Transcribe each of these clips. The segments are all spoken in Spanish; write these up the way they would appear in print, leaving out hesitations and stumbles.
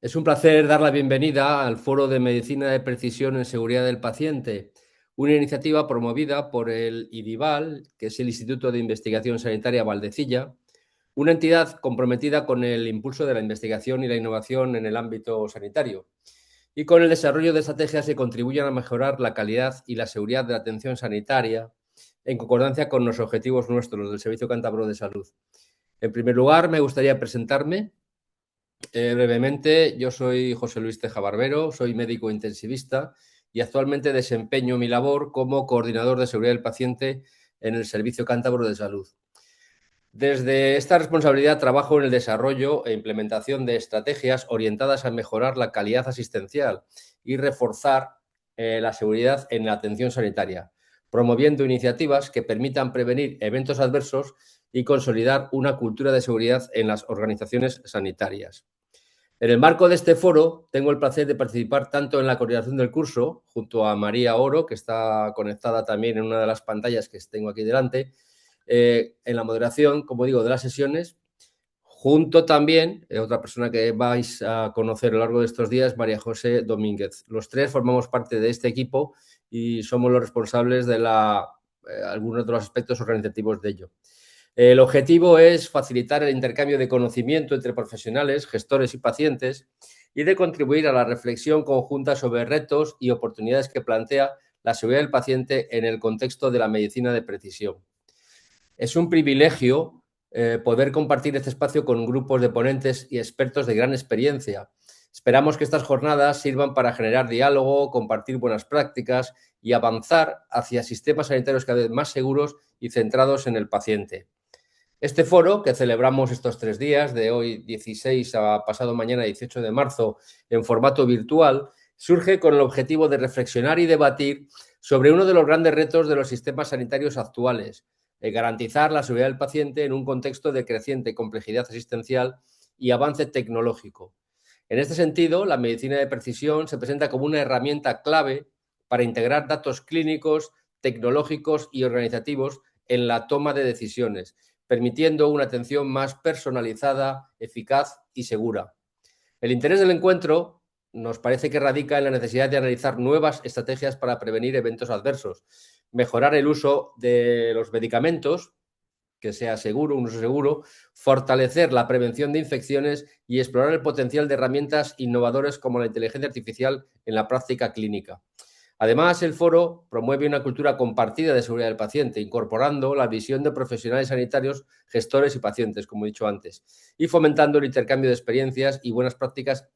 Es un placer dar la bienvenida al Foro de Medicina de Precisión en Seguridad del Paciente, una iniciativa promovida por el IDIVAL, que es el Instituto de Investigación Sanitaria Valdecilla, una entidad comprometida con el impulso de la investigación y la innovación en el ámbito sanitario y con el desarrollo de estrategias que contribuyan a mejorar la calidad y la seguridad de la atención sanitaria en concordancia con los objetivos nuestros del Servicio Cántabro de Salud. En primer lugar, me gustaría presentarme. Brevemente, yo soy José Luis Teja Barbero, soy médico intensivista y actualmente desempeño mi labor como coordinador de seguridad del paciente en el Servicio Cántabro de Salud. Desde esta responsabilidad trabajo en el desarrollo e implementación de estrategias orientadas a mejorar la calidad asistencial y reforzar la seguridad en la atención sanitaria, promoviendo iniciativas que permitan prevenir eventos adversos y consolidar una cultura de seguridad en las organizaciones sanitarias. En el marco de este foro, tengo el placer de participar tanto en la coordinación del curso, junto a María Oro, que está conectada también en una de las pantallas que tengo aquí delante, en la moderación, como digo, de las sesiones, junto también, otra persona que vais a conocer a lo largo de estos días, María José Domínguez. Los tres formamos parte de este equipo y somos los responsables de algunos de los aspectos organizativos de ello. El objetivo es facilitar el intercambio de conocimiento entre profesionales, gestores y pacientes y de contribuir a la reflexión conjunta sobre retos y oportunidades que plantea la seguridad del paciente en el contexto de la medicina de precisión. Es un privilegio poder compartir este espacio con grupos de ponentes y expertos de gran experiencia. Esperamos que estas jornadas sirvan para generar diálogo, compartir buenas prácticas y avanzar hacia sistemas sanitarios cada vez más seguros y centrados en el paciente. Este foro, que celebramos estos 3 días, de hoy 16 a pasado mañana 18 de marzo, en formato virtual, surge con el objetivo de reflexionar y debatir sobre uno de los grandes retos de los sistemas sanitarios actuales, garantizar la seguridad del paciente en un contexto de creciente complejidad asistencial y avance tecnológico. En este sentido, la medicina de precisión se presenta como una herramienta clave para integrar datos clínicos, tecnológicos y organizativos en la toma de decisiones, permitiendo una atención más personalizada, eficaz y segura. El interés del encuentro nos parece que radica en la necesidad de analizar nuevas estrategias para prevenir eventos adversos, mejorar el uso de los medicamentos, que sea seguro, un uso seguro, fortalecer la prevención de infecciones y explorar el potencial de herramientas innovadoras como la inteligencia artificial en la práctica clínica. Además, el foro promueve una cultura compartida de seguridad del paciente, incorporando la visión de profesionales sanitarios, gestores y pacientes, como he dicho antes, y fomentando el intercambio de experiencias y buenas prácticas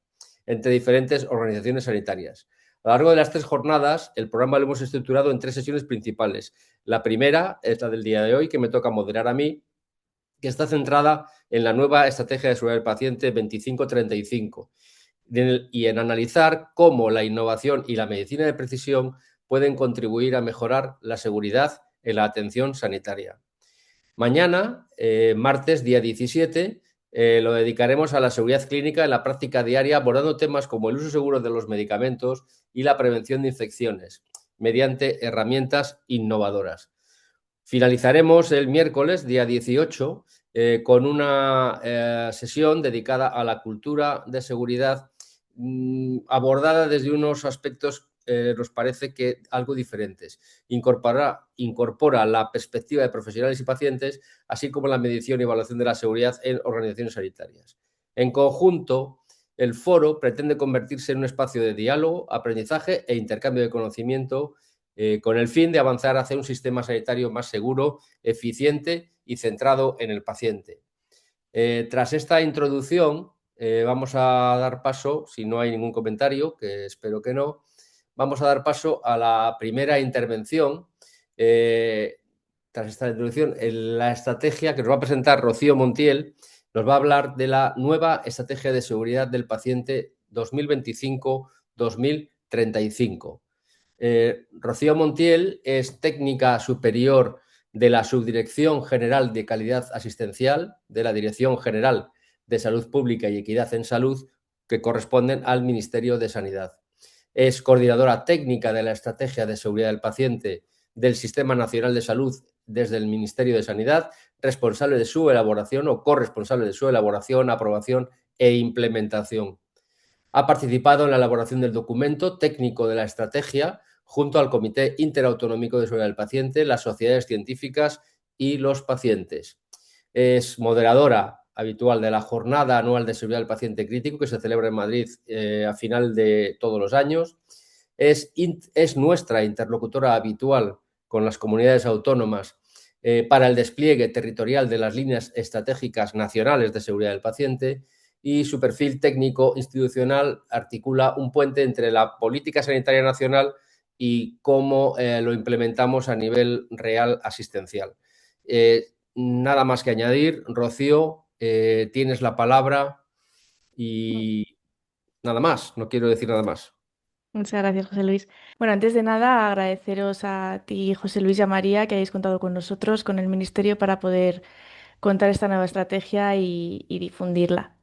entre diferentes organizaciones sanitarias. A lo largo de las 3 jornadas, el programa lo hemos estructurado en 3 sesiones principales. La primera es la del día de hoy, que me toca moderar a mí, que está centrada en la nueva estrategia de seguridad del paciente 2535 y en analizar cómo la innovación y la medicina de precisión pueden contribuir a mejorar la seguridad en la atención sanitaria. Mañana, martes, día 17, lo dedicaremos a la seguridad clínica en la práctica diaria, abordando temas como el uso seguro de los medicamentos y la prevención de infecciones, mediante herramientas innovadoras. Finalizaremos el miércoles, día 18, con una sesión dedicada a la cultura de seguridad abordada desde unos aspectos, nos parece que algo diferentes. Incorpora la perspectiva de profesionales y pacientes, así como la medición y evaluación de la seguridad en organizaciones sanitarias. En conjunto, el foro pretende convertirse en un espacio de diálogo, aprendizaje e intercambio de conocimiento con el fin de avanzar hacia un sistema sanitario más seguro, eficiente y centrado en el paciente. Tras esta introducción, vamos a dar paso, si no hay ningún comentario, que espero que no, vamos a dar paso a la primera intervención. Tras esta introducción, la estrategia que nos va a presentar Rocío Montiel nos va a hablar de la nueva estrategia de seguridad del paciente 2025-2035. Rocío Montiel es técnica superior de la Subdirección General de Calidad Asistencial de la Dirección General de Salud Pública y Equidad en Salud, que corresponden al Ministerio de Sanidad. Es coordinadora técnica de la Estrategia de Seguridad del Paciente del Sistema Nacional de Salud desde el Ministerio de Sanidad, responsable de su elaboración o corresponsable de su elaboración, aprobación e implementación. Ha participado en la elaboración del documento técnico de la estrategia junto al Comité Interautonómico de Seguridad del Paciente, las sociedades científicas y los pacientes. Es moderadora habitual de la Jornada Anual de Seguridad del Paciente Crítico, que se celebra en Madrid a final de todos los años. Es nuestra interlocutora habitual con las comunidades autónomas para el despliegue territorial de las líneas estratégicas nacionales de seguridad del paciente, y su perfil técnico institucional articula un puente entre la política sanitaria nacional y cómo lo implementamos a nivel real asistencial. Nada más que añadir. Rocío, tienes la palabra y nada más, no quiero decir nada más. Muchas gracias, José Luis. Bueno, antes de nada, agradeceros a ti, José Luis y a María, que hayáis contado con nosotros, con el Ministerio, para poder contar esta nueva estrategia y difundirla.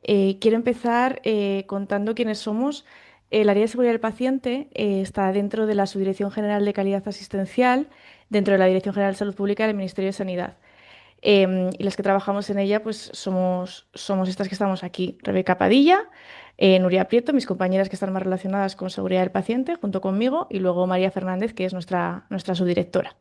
Quiero empezar contando quiénes somos. El área de seguridad del paciente está dentro de la Subdirección General de Calidad Asistencial, dentro de la Dirección General de Salud Pública del Ministerio de Sanidad. Y las que trabajamos en ella, pues somos estas que estamos aquí: Rebeca Padilla, Nuria Prieto, mis compañeras que están más relacionadas con seguridad del paciente, junto conmigo, y luego María Fernández, que es nuestra subdirectora.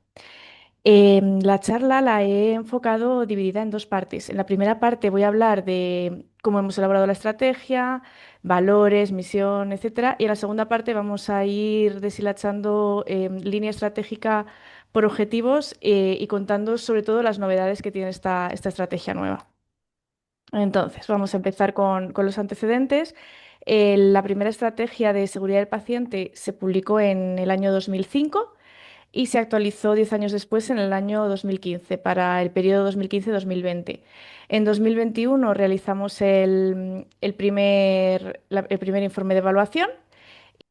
La charla la he enfocado dividida en dos partes. En la primera parte voy a hablar de cómo hemos elaborado la estrategia, valores, misión, etcétera. Y en la segunda parte vamos a ir deshilachando línea estratégica por objetivos y contando sobre todo las novedades que tiene esta estrategia nueva. Entonces, vamos a empezar con los antecedentes. La primera estrategia de seguridad del paciente se publicó en el año 2005 y se actualizó 10 años después, en el año 2015, para el periodo 2015-2020. En 2021 realizamos el primer informe de evaluación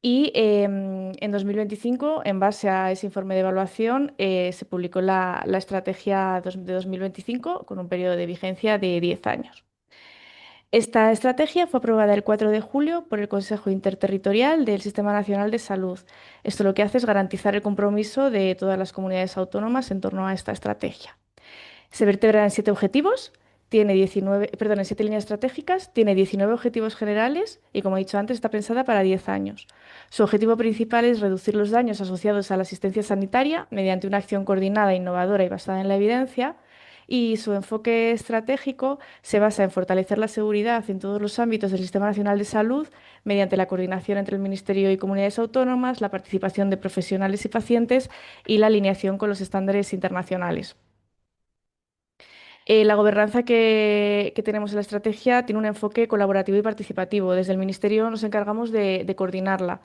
y en 2025, en base a ese informe de evaluación, se publicó la estrategia de 2025 con un periodo de vigencia de 10 años. Esta estrategia fue aprobada el 4 de julio por el Consejo Interterritorial del Sistema Nacional de Salud. Esto lo que hace es garantizar el compromiso de todas las comunidades autónomas en torno a esta estrategia. Se vertebra en 7 objetivos, en 7 líneas estratégicas, tiene 19 objetivos generales y, como he dicho antes, está pensada para 10 años. Su objetivo principal es reducir los daños asociados a la asistencia sanitaria mediante una acción coordinada, innovadora y basada en la evidencia. Y su enfoque estratégico se basa en fortalecer la seguridad en todos los ámbitos del Sistema Nacional de Salud mediante la coordinación entre el Ministerio y comunidades autónomas, la participación de profesionales y pacientes y la alineación con los estándares internacionales. La gobernanza que tenemos en la estrategia tiene un enfoque colaborativo y participativo. Desde el Ministerio nos encargamos de coordinarla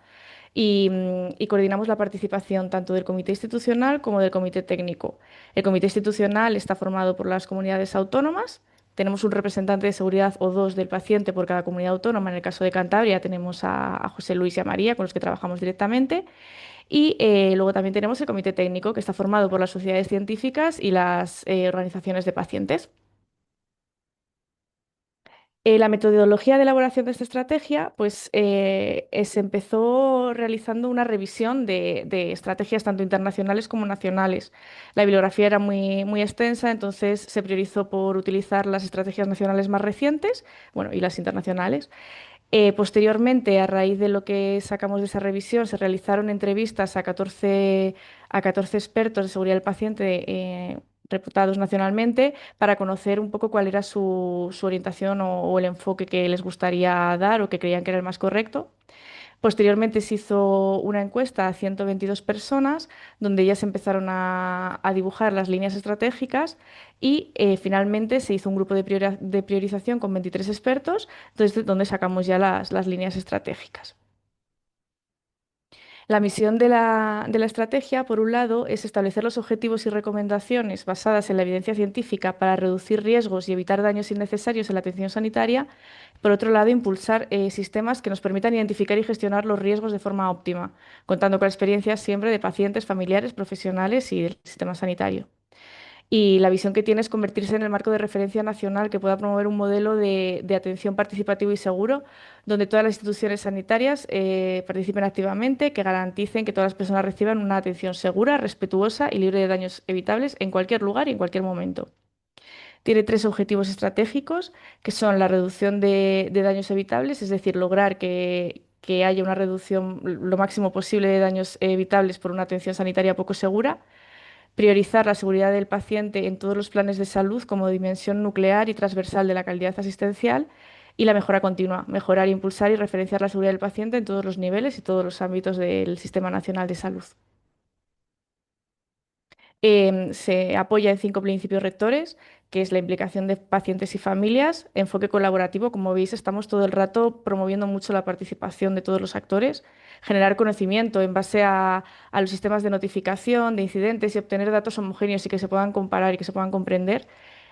y coordinamos la participación tanto del Comité Institucional como del Comité Técnico. El Comité Institucional está formado por las comunidades autónomas. Tenemos un representante de seguridad o dos del paciente por cada comunidad autónoma. En el caso de Cantabria tenemos a José Luis y a María, con los que trabajamos directamente. Y luego también tenemos el comité técnico, que está formado por las sociedades científicas y las organizaciones de pacientes. La metodología de elaboración de esta estrategia, pues se empezó realizando una revisión de estrategias tanto internacionales como nacionales. La bibliografía era muy extensa, entonces se priorizó por utilizar las estrategias nacionales más recientes, bueno, y las internacionales. Posteriormente, a raíz de lo que sacamos de esa revisión, se realizaron entrevistas a 14 expertos de seguridad del paciente reputados nacionalmente para conocer un poco cuál era su orientación o el enfoque que les gustaría dar o que creían que era el más correcto. Posteriormente se hizo una encuesta a 122 personas donde ellas empezaron a dibujar las líneas estratégicas y finalmente se hizo un grupo de priorización con 23 expertos, desde donde sacamos ya las líneas estratégicas. La misión de la estrategia, por un lado, es establecer los objetivos y recomendaciones basadas en la evidencia científica para reducir riesgos y evitar daños innecesarios en la atención sanitaria. Por otro lado, impulsar sistemas que nos permitan identificar y gestionar los riesgos de forma óptima, contando con la experiencia siempre de pacientes, familiares, profesionales y del sistema sanitario. Y la visión que tiene es convertirse en el marco de referencia nacional que pueda promover un modelo de atención participativo y seguro, donde todas las instituciones sanitarias participen activamente, que garanticen que todas las personas reciban una atención segura, respetuosa y libre de daños evitables en cualquier lugar y en cualquier momento. Tiene tres objetivos estratégicos, que son la reducción de daños evitables, es decir, lograr que haya una reducción lo máximo posible de daños evitables por una atención sanitaria poco segura, priorizar la seguridad del paciente en todos los planes de salud como dimensión nuclear y transversal de la calidad asistencial, y la mejora continua, mejorar, impulsar y referenciar la seguridad del paciente en todos los niveles y todos los ámbitos del Sistema Nacional de Salud. Se apoya en 5 principios rectores, que es la implicación de pacientes y familias, enfoque colaborativo. Como veis, estamos todo el rato promoviendo mucho la participación de todos los actores, generar conocimiento en base a los sistemas de notificación de incidentes y obtener datos homogéneos y que se puedan comparar y que se puedan comprender,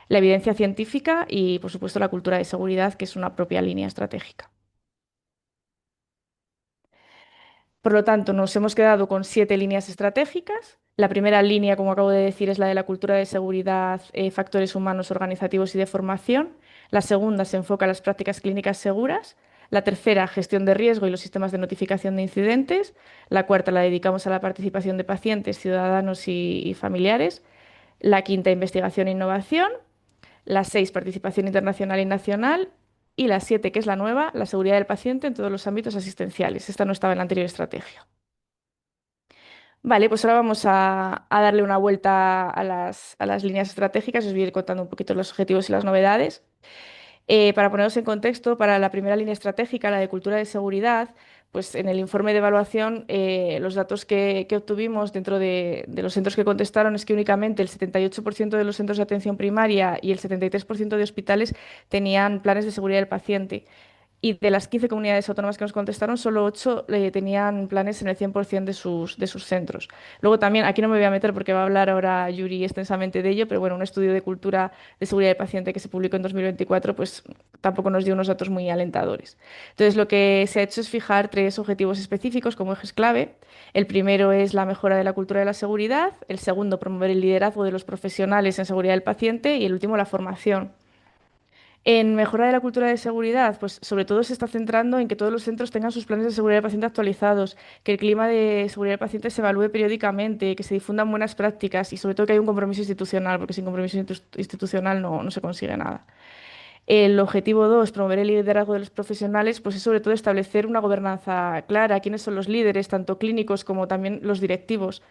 la evidencia científica y, por supuesto, la cultura de seguridad, que es una propia línea estratégica. Por lo tanto, nos hemos quedado con 7 líneas estratégicas. La primera línea, como acabo de decir, es la de la cultura de seguridad, factores humanos, organizativos y de formación. La segunda se enfoca en las prácticas clínicas seguras. La tercera, gestión de riesgo y los sistemas de notificación de incidentes. La cuarta la dedicamos a la participación de pacientes, ciudadanos y familiares. La quinta, investigación e innovación. La 6, participación internacional y nacional. Y la 7, que es la nueva, la seguridad del paciente en todos los ámbitos asistenciales. Esta no estaba en la anterior estrategia. Vale, pues ahora vamos a darle una vuelta a las líneas estratégicas. Os voy a ir contando un poquito los objetivos y las novedades. Para poneros en contexto, para la primera línea estratégica, la de cultura de seguridad, pues en el informe de evaluación, los datos que obtuvimos dentro de los centros que contestaron es que únicamente el 78% de los centros de atención primaria y el 73% de hospitales tenían planes de seguridad del paciente. Y de las 15 comunidades autónomas que nos contestaron, solo 8 tenían planes en el 100% de sus centros. Luego también, aquí no me voy a meter porque va a hablar ahora Yuri extensamente de ello, pero bueno, un estudio de cultura de seguridad del paciente que se publicó en 2024, pues tampoco nos dio unos datos muy alentadores. Entonces, lo que se ha hecho es fijar 3 objetivos específicos como ejes clave. El primero es la mejora de la cultura de la seguridad, el segundo, promover el liderazgo de los profesionales en seguridad del paciente y el último, la formación. En mejora de la cultura de seguridad, pues sobre todo se está centrando en que todos los centros tengan sus planes de seguridad del paciente actualizados, que el clima de seguridad del paciente se evalúe periódicamente, que se difundan buenas prácticas y sobre todo que haya un compromiso institucional, porque sin compromiso institucional no se consigue nada. El objetivo 2, promover el liderazgo de los profesionales, pues es sobre todo establecer una gobernanza clara, quiénes son los líderes, tanto clínicos como también los directivos,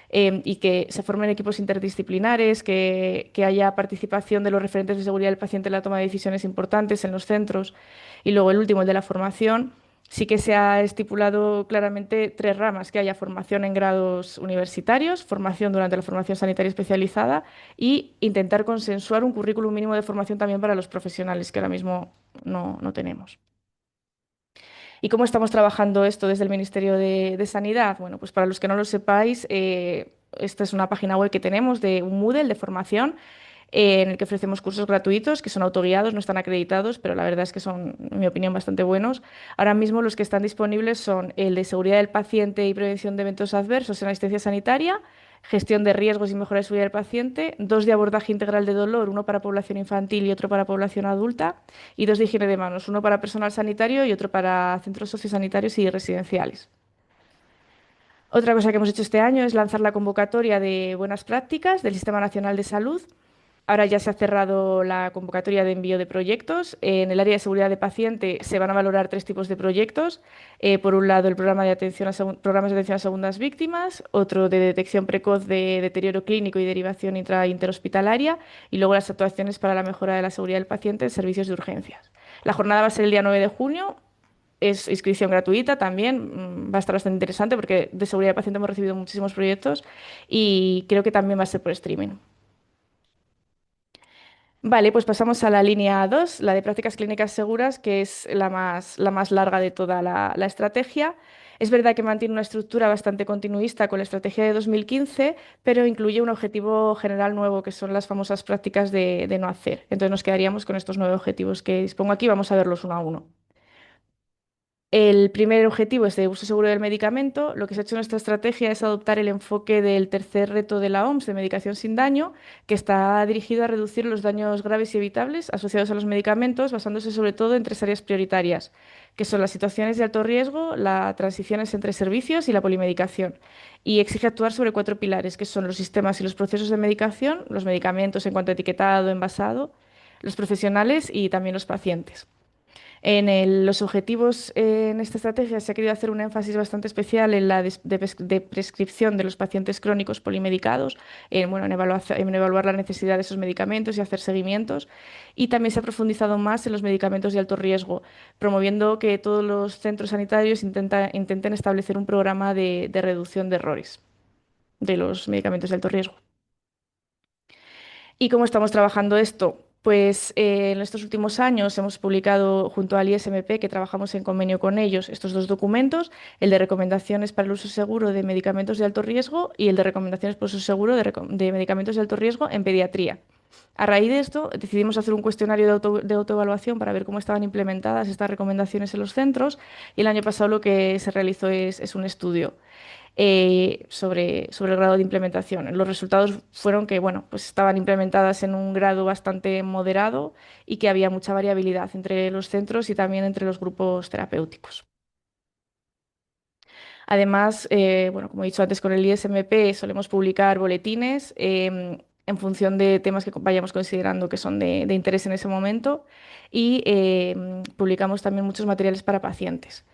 y que se formen equipos interdisciplinares, que haya participación de los referentes de seguridad del paciente en la toma de decisiones importantes en los centros. Y luego el último, el de la formación. Sí que se ha estipulado claramente 3 ramas, que haya formación en grados universitarios, formación durante la formación sanitaria especializada y intentar consensuar un currículum mínimo de formación también para los profesionales, que ahora mismo no tenemos. ¿Y cómo estamos trabajando esto desde el Ministerio de Sanidad? Bueno, pues para los que no lo sepáis, esta es una página web que tenemos de un Moodle de formación en el que ofrecemos cursos gratuitos que son autoguiados, no están acreditados, pero la verdad es que son, en mi opinión, bastante buenos. Ahora mismo los que están disponibles son el de seguridad del paciente y prevención de eventos adversos en asistencia sanitaria, gestión de riesgos y mejora de seguridad del paciente, 2 de abordaje integral de dolor, uno para población infantil y otro para población adulta, y 2 de higiene de manos, uno para personal sanitario y otro para centros sociosanitarios y residenciales. Otra cosa que hemos hecho este año es lanzar la convocatoria de buenas prácticas del Sistema Nacional de Salud. Ahora ya se ha cerrado la convocatoria de envío de proyectos. En el área de seguridad de paciente se van a valorar 3 tipos de proyectos. Por un lado, el programa de atención programas de atención a segundas víctimas, otro de detección precoz de deterioro clínico y derivación interhospitalaria, y luego las actuaciones para la mejora de la seguridad del paciente en servicios de urgencias. La jornada va a ser el día 9 de junio. Es inscripción gratuita también, va a estar bastante interesante porque de seguridad del paciente hemos recibido muchísimos proyectos y creo que también va a ser por streaming. Vale, pues pasamos a la línea 2, la de prácticas clínicas seguras, que es la más larga de toda la estrategia. Es verdad que mantiene una estructura bastante continuista con la estrategia de 2015, pero incluye un objetivo general nuevo, que son las famosas prácticas de no hacer. Entonces nos quedaríamos con estos 9 objetivos que dispongo aquí. Vamos a verlos uno a uno. El primer objetivo es de uso seguro del medicamento. Lo que se ha hecho en esta estrategia es adoptar el enfoque del tercer reto de la OMS de medicación sin daño, que está dirigido a reducir los daños graves y evitables asociados a los medicamentos, basándose sobre todo en tres áreas prioritarias, que son las situaciones de alto riesgo, las transiciones entre servicios y la polimedicación. Y exige actuar sobre cuatro pilares, que son los sistemas y los procesos de medicación, los medicamentos en cuanto a etiquetado, envasado, los profesionales y también los pacientes. Los objetivos en esta estrategia se ha querido hacer un énfasis bastante especial en la de prescripción de los pacientes crónicos polimedicados, bueno, en evaluar la necesidad de esos medicamentos y hacer seguimientos. Y también se ha profundizado más en los medicamentos de alto riesgo, promoviendo que todos los centros sanitarios intenten establecer un programa de reducción de errores de los medicamentos de alto riesgo. ¿Y cómo estamos trabajando esto? Pues en estos últimos años hemos publicado junto al ISMP, que trabajamos en convenio con ellos, estos dos documentos, el de recomendaciones para el uso seguro de medicamentos de alto riesgo y el de recomendaciones para el uso seguro de medicamentos de alto riesgo en pediatría. A raíz de esto, decidimos hacer un cuestionario de autoevaluación para ver cómo estaban implementadas estas recomendaciones en los centros y el año pasado lo que se realizó es un estudio sobre el grado de implementación. Los resultados fueron que, bueno, pues estaban implementadas en un grado bastante moderado y que había mucha variabilidad entre los centros y también entre los grupos terapéuticos. Además, bueno, como he dicho antes, con el ISMP solemos publicar boletines en función de temas que vayamos considerando que son de interés en ese momento y publicamos también muchos materiales para pacientes.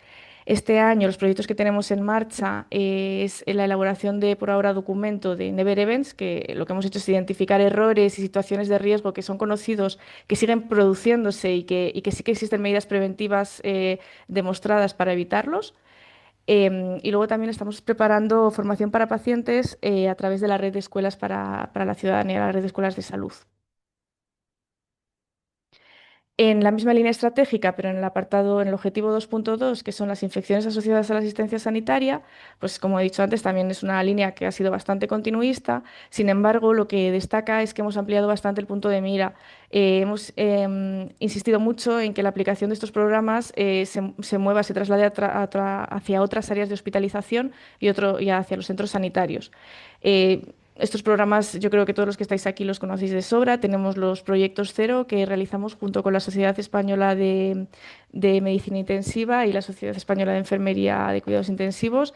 Este año los proyectos que tenemos en marcha es la elaboración de, por ahora, documento de Never Events, que lo que hemos hecho es identificar errores y situaciones de riesgo que son conocidos, que siguen produciéndose y que sí que existen medidas preventivas demostradas para evitarlos. Y luego también estamos preparando formación para pacientes a través de la red de escuelas para la ciudadanía, la red de escuelas de salud. En la misma línea estratégica, pero en el apartado, en el objetivo 2.2, que son las infecciones asociadas a la asistencia sanitaria, pues como he dicho antes, también es una línea que ha sido bastante continuista. Sin embargo, lo que destaca es que hemos ampliado bastante el punto de mira. Hemos insistido mucho en que la aplicación de estos programas se mueva, se traslade hacia otras áreas de hospitalización y hacia los centros sanitarios. Estos programas, yo creo que todos los que estáis aquí los conocéis de sobra. Tenemos los proyectos Cero que realizamos junto con la Sociedad Española de Medicina Intensiva y la Sociedad Española de Enfermería de Cuidados Intensivos.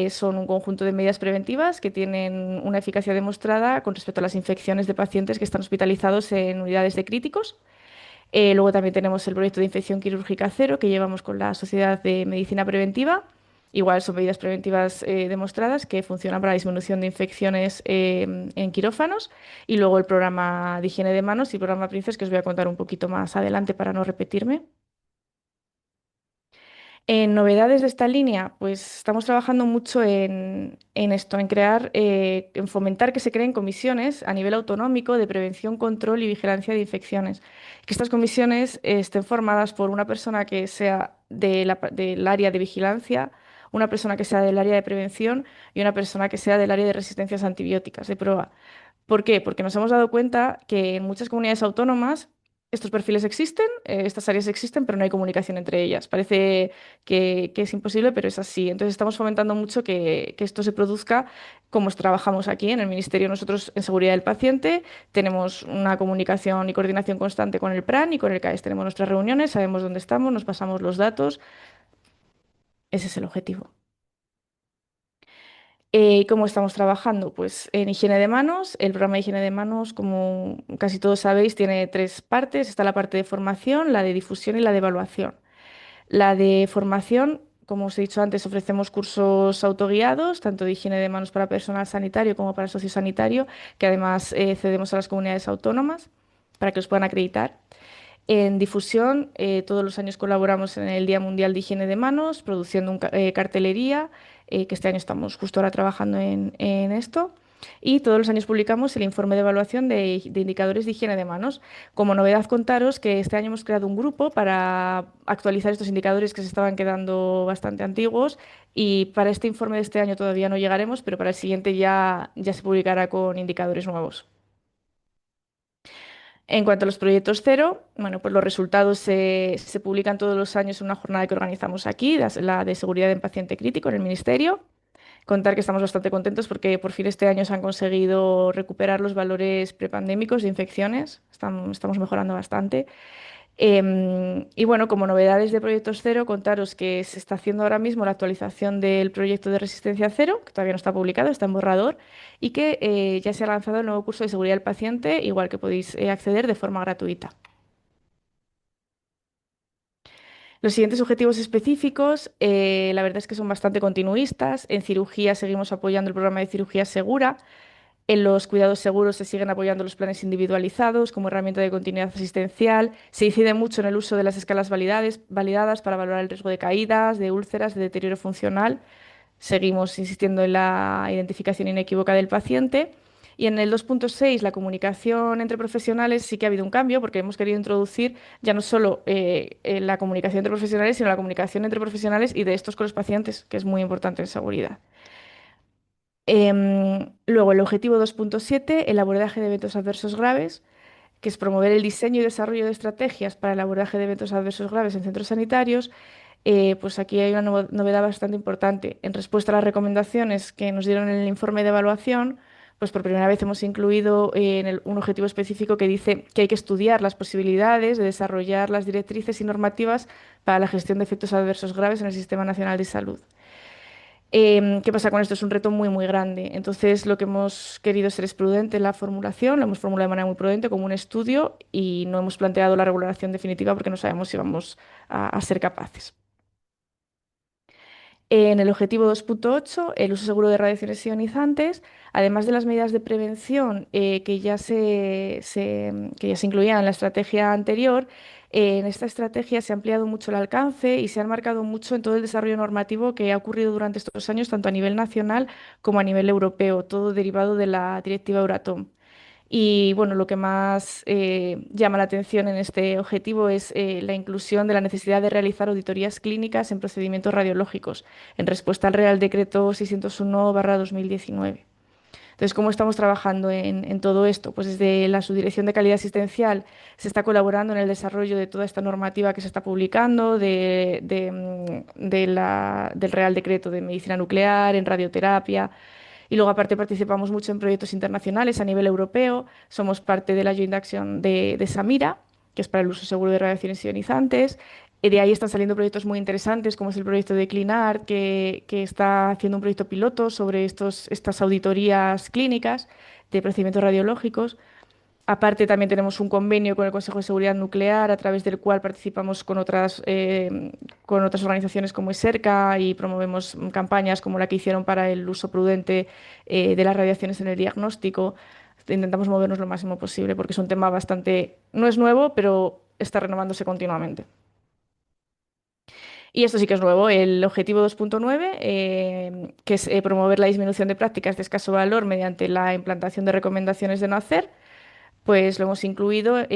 Son un conjunto de medidas preventivas que tienen una eficacia demostrada con respecto a las infecciones de pacientes que están hospitalizados en unidades de críticos. Luego también tenemos el proyecto de infección quirúrgica cero que llevamos con la Sociedad de Medicina Preventiva. Igual son medidas preventivas demostradas que funcionan para la disminución de infecciones en quirófanos. Y luego el programa de higiene de manos y el programa Princess, que os voy a contar un poquito más adelante para no repetirme. En novedades de esta línea, pues estamos trabajando mucho en esto, en crear, en fomentar que se creen comisiones a nivel autonómico de prevención, control y vigilancia de infecciones. Que estas comisiones estén formadas por una persona que sea del área de vigilancia, una persona que sea del área de prevención y una persona que sea del área de resistencias antibióticas de prueba. ¿Por qué? Porque nos hemos dado cuenta que en muchas comunidades autónomas estos perfiles existen, estas áreas existen, pero no hay comunicación entre ellas. Parece que es imposible, pero es así. Entonces estamos fomentando mucho que esto se produzca como trabajamos aquí en el Ministerio. Nosotros en seguridad del paciente tenemos una comunicación y coordinación constante con el PRAN y con el CAES. Tenemos nuestras reuniones, sabemos dónde estamos, nos pasamos los datos. Ese es el objetivo. ¿Cómo estamos trabajando? Pues en higiene de manos. El programa de higiene de manos, como casi todos sabéis, tiene tres partes. Está la parte de formación, la de difusión y la de evaluación. La de formación, como os he dicho antes, ofrecemos cursos autoguiados, tanto de higiene de manos para personal sanitario como para sociosanitario, que además cedemos a las comunidades autónomas para que los puedan acreditar. En difusión, todos los años colaboramos en el Día Mundial de Higiene de Manos, produciendo cartelería, que este año estamos justo ahora trabajando en esto. Y todos los años publicamos el informe de evaluación de indicadores de higiene de manos. Como novedad, contaros que este año hemos creado un grupo para actualizar estos indicadores que se estaban quedando bastante antiguos. Y para este informe de este año todavía no llegaremos, pero para el siguiente ya se publicará con indicadores nuevos. En cuanto a los proyectos cero, bueno, pues los resultados se publican todos los años en una jornada que organizamos aquí, la de seguridad en paciente crítico en el Ministerio. Contar que estamos bastante contentos porque por fin este año se han conseguido recuperar los valores prepandémicos de infecciones. Estamos mejorando bastante. Y bueno, como novedades de Proyectos Cero, contaros que se está haciendo ahora mismo la actualización del proyecto de Resistencia Cero, que todavía no está publicado, está en borrador, y que ya se ha lanzado el nuevo curso de seguridad del paciente, igual que podéis acceder de forma gratuita. Los siguientes objetivos específicos, la verdad es que son bastante continuistas. En cirugía seguimos apoyando el programa de cirugía segura. En los cuidados seguros se siguen apoyando los planes individualizados como herramienta de continuidad asistencial. Se incide mucho en el uso de las escalas validadas para valorar el riesgo de caídas, de úlceras, de deterioro funcional. Seguimos insistiendo en la identificación inequívoca del paciente. Y en el 2.6, la comunicación entre profesionales, sí que ha habido un cambio porque hemos querido introducir ya no solo la comunicación entre profesionales, sino la comunicación entre profesionales y de estos con los pacientes, que es muy importante en seguridad. Luego, el objetivo 2.7, el abordaje de eventos adversos graves, que es promover el diseño y desarrollo de estrategias para el abordaje de eventos adversos graves en centros sanitarios. Pues aquí hay una novedad bastante importante. En respuesta a las recomendaciones que nos dieron en el informe de evaluación, pues por primera vez hemos incluido un objetivo específico que dice que hay que estudiar las posibilidades de desarrollar las directrices y normativas para la gestión de efectos adversos graves en el Sistema Nacional de Salud. ¿Qué pasa con esto? Es un reto muy, muy grande. Entonces, lo que hemos querido ser es prudente en la formulación, lo hemos formulado de manera muy prudente como un estudio y no hemos planteado la regulación definitiva porque no sabemos si vamos a ser capaces. En el objetivo 2.8, el uso seguro de radiaciones ionizantes, además de las medidas de prevención que ya se incluían en la estrategia anterior, en esta estrategia se ha ampliado mucho el alcance y se han marcado mucho en todo el desarrollo normativo que ha ocurrido durante estos años, tanto a nivel nacional como a nivel europeo, todo derivado de la directiva Euratom. Y bueno, lo que más llama la atención en este objetivo es la inclusión de la necesidad de realizar auditorías clínicas en procedimientos radiológicos, en respuesta al Real Decreto 601/2019. Entonces, ¿cómo estamos trabajando en todo esto? Pues desde la Subdirección de Calidad Asistencial se está colaborando en el desarrollo de toda esta normativa que se está publicando, del Real Decreto de Medicina Nuclear, en radioterapia. Y luego, aparte, participamos mucho en proyectos internacionales a nivel europeo. Somos parte de la Joint Action de SAMIRA, que es para el uso seguro de radiaciones ionizantes. De ahí están saliendo proyectos muy interesantes, como es el proyecto de CleanArt, que está haciendo un proyecto piloto sobre estas auditorías clínicas de procedimientos radiológicos. Aparte, también tenemos un convenio con el Consejo de Seguridad Nuclear, a través del cual participamos con otras organizaciones como ESERCA y promovemos campañas como la que hicieron para el uso prudente de las radiaciones en el diagnóstico. Intentamos movernos lo máximo posible porque es un tema bastante, no es nuevo, pero está renovándose continuamente. Y esto sí que es nuevo, el objetivo 2.9, que es promover la disminución de prácticas de escaso valor mediante la implantación de recomendaciones de no hacer. Pues lo hemos incluido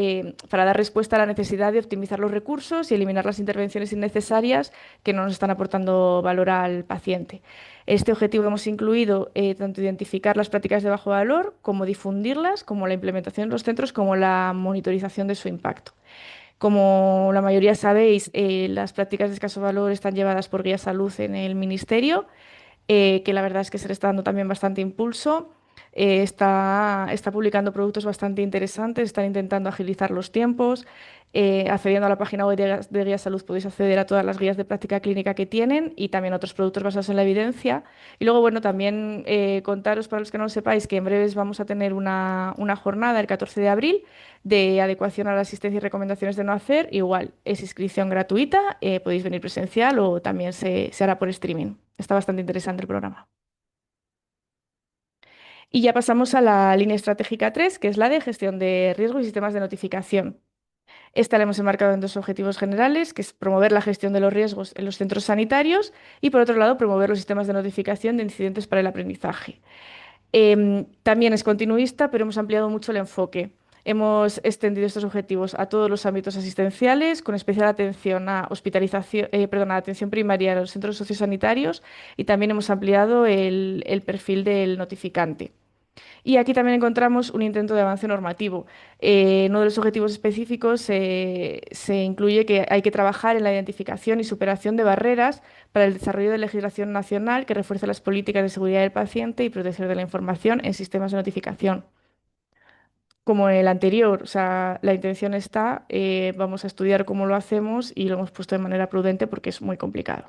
para dar respuesta a la necesidad de optimizar los recursos y eliminar las intervenciones innecesarias que no nos están aportando valor al paciente. Este objetivo hemos incluido tanto identificar las prácticas de bajo valor, como difundirlas, como la implementación en los centros, como la monitorización de su impacto. Como la mayoría sabéis, las prácticas de escaso valor están llevadas por Guía Salud en el Ministerio, que la verdad es que se le está dando también bastante impulso. Está publicando productos bastante interesantes, están intentando agilizar los tiempos. Accediendo a la página web de Guía Salud podéis acceder a todas las guías de práctica clínica que tienen y también otros productos basados en la evidencia. Y luego, bueno, también contaros para los que no lo sepáis que en breves vamos a tener una jornada el 14 de abril de adecuación a la asistencia y recomendaciones de no hacer. Igual, es inscripción gratuita, podéis venir presencial o también se hará por streaming. Está bastante interesante el programa. Y ya pasamos a la línea estratégica 3, que es la de gestión de riesgo y sistemas de notificación. Esta la hemos enmarcado en dos objetivos generales, que es promover la gestión de los riesgos en los centros sanitarios y, por otro lado, promover los sistemas de notificación de incidentes para el aprendizaje. También es continuista, pero hemos ampliado mucho el enfoque. Hemos extendido estos objetivos a todos los ámbitos asistenciales, con especial atención a a atención primaria en los centros sociosanitarios y también hemos ampliado el perfil del notificante. Y aquí también encontramos un intento de avance normativo. En uno de los objetivos específicos se incluye que hay que trabajar en la identificación y superación de barreras para el desarrollo de legislación nacional que refuerce las políticas de seguridad del paciente y protección de la información en sistemas de notificación. Como en el anterior, o sea, la intención está, vamos a estudiar cómo lo hacemos y lo hemos puesto de manera prudente porque es muy complicado.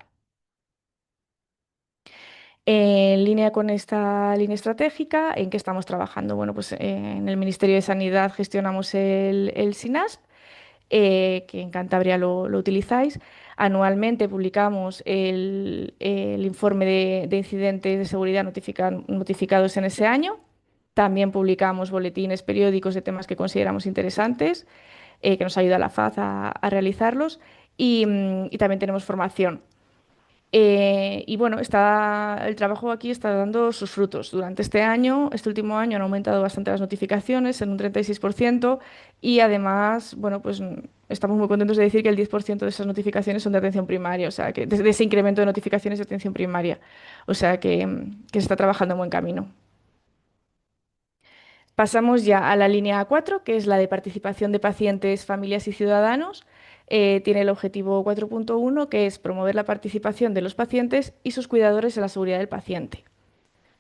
En línea con esta línea estratégica, ¿en qué estamos trabajando? Bueno, pues en el Ministerio de Sanidad gestionamos el SINASP, que en Cantabria lo utilizáis. Anualmente publicamos el informe de incidentes de seguridad notificados en ese año. También publicamos boletines periódicos de temas que consideramos interesantes, que nos ayuda la FAZ a realizarlos. Y también tenemos formación. Y bueno, el trabajo aquí está dando sus frutos. Durante este año, este último año, han aumentado bastante las notificaciones en un 36% y además, bueno, pues estamos muy contentos de decir que el 10% de esas notificaciones son de atención primaria, o sea, que de ese incremento de notificaciones de atención primaria, o sea, que se está trabajando en buen camino. Pasamos ya a la línea 4, que es la de participación de pacientes, familias y ciudadanos. Tiene el objetivo 4.1, que es promover la participación de los pacientes y sus cuidadores en la seguridad del paciente.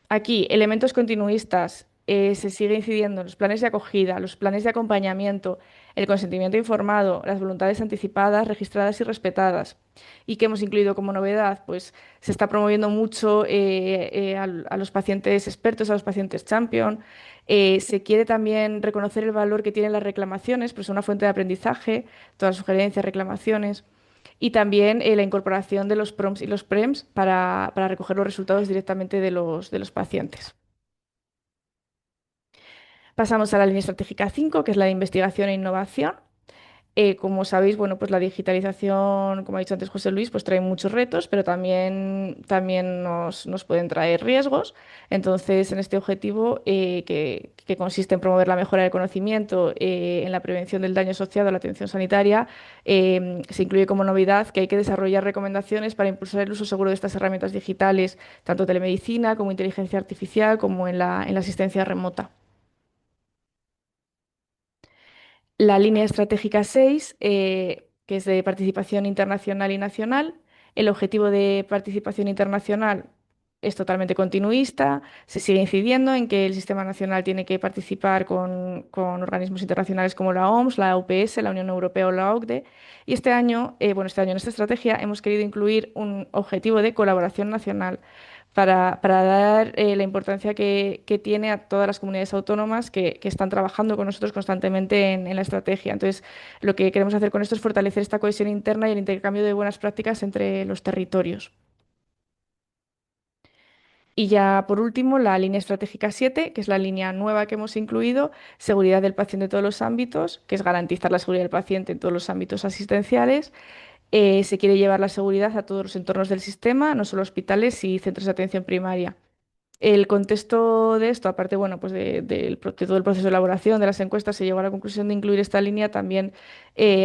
Aquí, elementos continuistas, se sigue incidiendo en los planes de acogida, los planes de acompañamiento, el consentimiento informado, las voluntades anticipadas, registradas y respetadas. ¿Y qué hemos incluido como novedad? Pues se está promoviendo mucho a los pacientes expertos, a los pacientes champion. Se quiere también reconocer el valor que tienen las reclamaciones, pues es una fuente de aprendizaje, todas las sugerencias, reclamaciones. Y también la incorporación de los PROMs y los PREMs para recoger los resultados directamente de los pacientes. Pasamos a la línea estratégica 5, que es la de investigación e innovación. Como sabéis, bueno, pues la digitalización, como ha dicho antes José Luis, pues trae muchos retos, pero también nos pueden traer riesgos. Entonces, en este objetivo, que consiste en promover la mejora del conocimiento en la prevención del daño asociado a la atención sanitaria, se incluye como novedad que hay que desarrollar recomendaciones para impulsar el uso seguro de estas herramientas digitales, tanto telemedicina como inteligencia artificial, como en la asistencia remota. La línea estratégica 6, que es de participación internacional y nacional. El objetivo de participación internacional es totalmente continuista. Se sigue incidiendo en que el sistema nacional tiene que participar con organismos internacionales como la OMS, la OPS, la Unión Europea o la OCDE. Y este año en esta estrategia hemos querido incluir un objetivo de colaboración nacional para dar la importancia que tiene a todas las comunidades autónomas que están trabajando con nosotros constantemente en la estrategia. Entonces, lo que queremos hacer con esto es fortalecer esta cohesión interna y el intercambio de buenas prácticas entre los territorios. Y ya por último, la línea estratégica 7, que es la línea nueva que hemos incluido, seguridad del paciente en todos los ámbitos, que es garantizar la seguridad del paciente en todos los ámbitos asistenciales. Se quiere llevar la seguridad a todos los entornos del sistema, no solo hospitales y centros de atención primaria. El contexto de esto, aparte, bueno, pues de todo el proceso de elaboración de las encuestas, se llegó a la conclusión de incluir esta línea también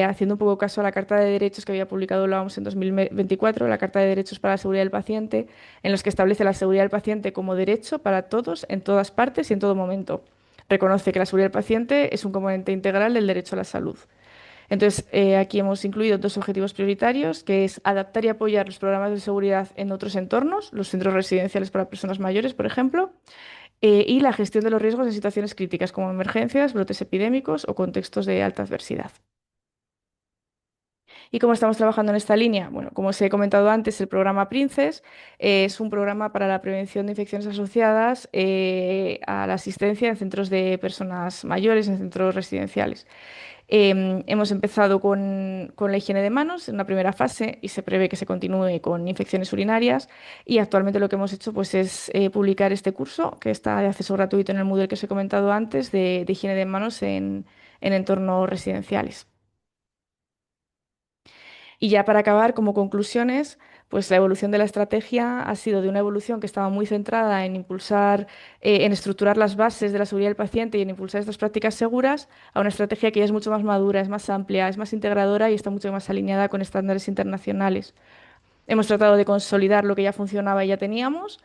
haciendo un poco caso a la Carta de Derechos que había publicado la OMS en 2024, la Carta de Derechos para la Seguridad del Paciente, en los que establece la seguridad del paciente como derecho para todos, en todas partes y en todo momento. Reconoce que la seguridad del paciente es un componente integral del derecho a la salud. Entonces, aquí hemos incluido dos objetivos prioritarios, que es adaptar y apoyar los programas de seguridad en otros entornos, los centros residenciales para personas mayores, por ejemplo, y la gestión de los riesgos en situaciones críticas, como emergencias, brotes epidémicos o contextos de alta adversidad. ¿Y cómo estamos trabajando en esta línea? Bueno, como os he comentado antes, el programa Princes es un programa para la prevención de infecciones asociadas a la asistencia en centros de personas mayores, en centros residenciales. Hemos empezado con la higiene de manos en una primera fase y se prevé que se continúe con infecciones urinarias. Y actualmente lo que hemos hecho pues, es publicar este curso, que está de acceso gratuito en el Moodle que os he comentado antes, de higiene de manos en entornos residenciales. Y ya para acabar, como conclusiones, pues la evolución de la estrategia ha sido de una evolución que estaba muy centrada en impulsar, en estructurar las bases de la seguridad del paciente y en impulsar estas prácticas seguras, a una estrategia que ya es mucho más madura, es más amplia, es más integradora y está mucho más alineada con estándares internacionales. Hemos tratado de consolidar lo que ya funcionaba y ya teníamos,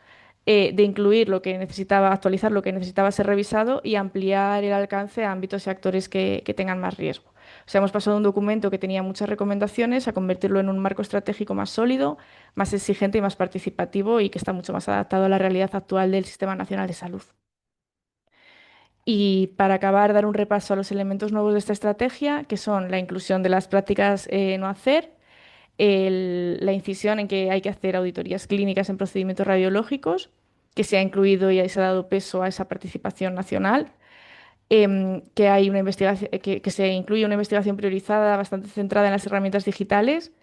de incluir lo que necesitaba, actualizar lo que necesitaba ser revisado y ampliar el alcance a ámbitos y actores que tengan más riesgo. O sea, hemos pasado de un documento que tenía muchas recomendaciones a convertirlo en un marco estratégico más sólido, más exigente y más participativo y que está mucho más adaptado a la realidad actual del Sistema Nacional de Salud. Y para acabar, dar un repaso a los elementos nuevos de esta estrategia, que son la inclusión de las prácticas no hacer, la incisión en que hay que hacer auditorías clínicas en procedimientos radiológicos, que se ha incluido y se ha dado peso a esa participación nacional, que hay una investigación, que se incluye una investigación priorizada bastante centrada en las herramientas digitales,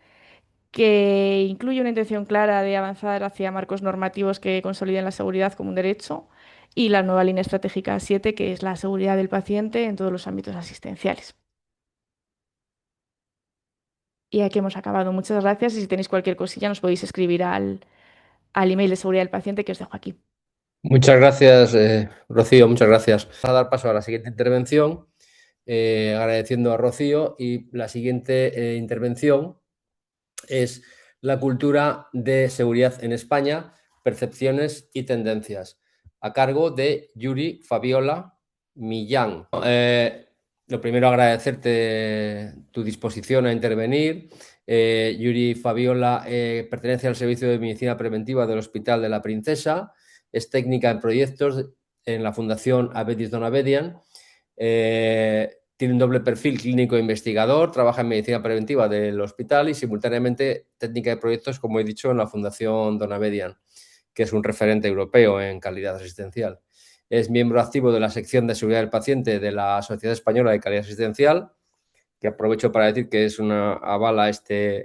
que incluye una intención clara de avanzar hacia marcos normativos que consoliden la seguridad como un derecho, y la nueva línea estratégica 7, que es la seguridad del paciente en todos los ámbitos asistenciales. Y aquí hemos acabado. Muchas gracias y si tenéis cualquier cosilla nos podéis escribir al email de seguridad del paciente que os dejo aquí. Muchas gracias, Rocío, muchas gracias. Vamos a dar paso a la siguiente intervención, agradeciendo a Rocío, y la siguiente intervención es la cultura de seguridad en España, percepciones y tendencias, a cargo de Yuri Fabiola Millán. Lo primero, agradecerte tu disposición a intervenir. Yuri Fabiola pertenece al Servicio de Medicina Preventiva del Hospital de la Princesa, es técnica en proyectos en la Fundación Avedis Donabedian. Tiene un doble perfil clínico e investigador, trabaja en medicina preventiva del hospital y simultáneamente técnica de proyectos, como he dicho, en la Fundación Donabedian, que es un referente europeo en calidad asistencial. Es miembro activo de la sección de seguridad del paciente de la Sociedad Española de Calidad Asistencial, que aprovecho para decir que es una avala este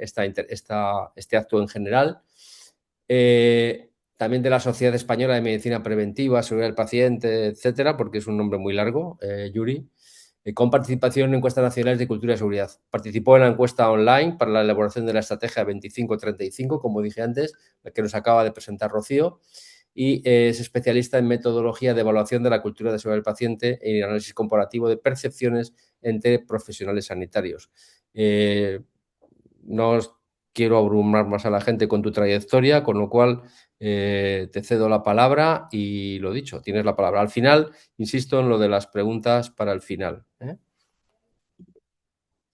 acto en general. También de la Sociedad Española de Medicina Preventiva, Seguridad del Paciente, etcétera, porque es un nombre muy largo, Yuri, con participación en encuestas nacionales de cultura y seguridad. Participó en la encuesta online para la elaboración de la estrategia 2535, como dije antes, la que nos acaba de presentar Rocío, y es especialista en metodología de evaluación de la cultura de seguridad del paciente y análisis comparativo de percepciones entre profesionales sanitarios. No os quiero abrumar más a la gente con tu trayectoria, con lo cual te cedo la palabra y lo dicho, tienes la palabra. Al final, insisto en lo de las preguntas para el final.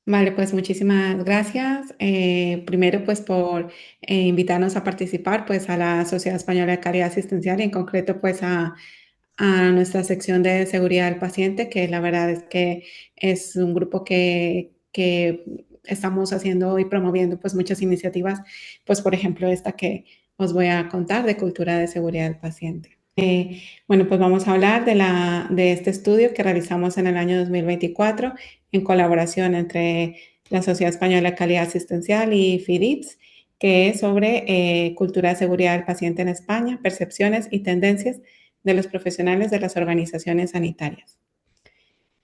Vale, pues muchísimas gracias. Primero, pues por invitarnos a participar, pues a la Sociedad Española de Calidad Asistencial y en concreto, pues a nuestra sección de seguridad del paciente, que la verdad es que es un grupo que estamos haciendo y promoviendo pues muchas iniciativas, pues por ejemplo esta que os voy a contar de cultura de seguridad del paciente. Bueno, pues vamos a hablar de este estudio que realizamos en el año 2024 en colaboración entre la Sociedad Española de Calidad Asistencial y FIDIPS, que es sobre cultura de seguridad del paciente en España, percepciones y tendencias de los profesionales de las organizaciones sanitarias.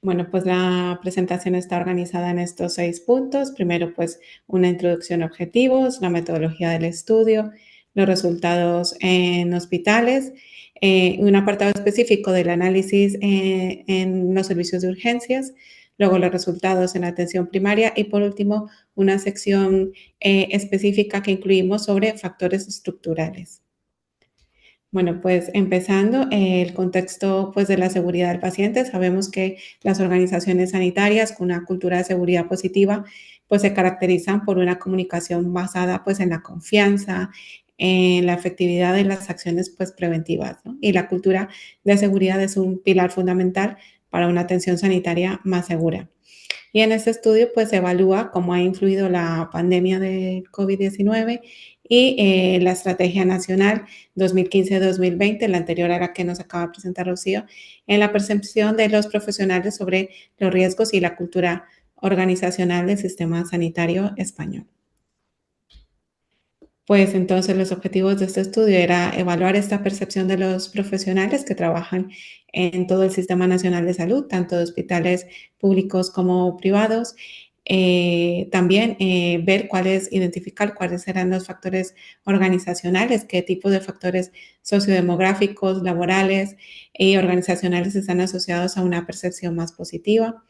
Bueno, pues la presentación está organizada en estos 6 puntos. Primero, pues una introducción a objetivos, la metodología del estudio, los resultados en hospitales, un apartado específico del análisis en los servicios de urgencias, luego los resultados en la atención primaria y por último una sección específica que incluimos sobre factores estructurales. Bueno, pues empezando el contexto pues, de la seguridad del paciente, sabemos que las organizaciones sanitarias con una cultura de seguridad positiva pues se caracterizan por una comunicación basada pues en la confianza, en la efectividad de las acciones pues preventivas, ¿no? Y la cultura de seguridad es un pilar fundamental para una atención sanitaria más segura. Y en este estudio pues se evalúa cómo ha influido la pandemia de COVID-19 y la Estrategia Nacional 2015-2020, la anterior a la que nos acaba de presentar Rocío, en la percepción de los profesionales sobre los riesgos y la cultura organizacional del sistema sanitario español. Pues entonces los objetivos de este estudio era evaluar esta percepción de los profesionales que trabajan en todo el Sistema Nacional de Salud, tanto de hospitales públicos como privados. También identificar cuáles eran los factores organizacionales, qué tipo de factores sociodemográficos, laborales y organizacionales están asociados a una percepción más positiva.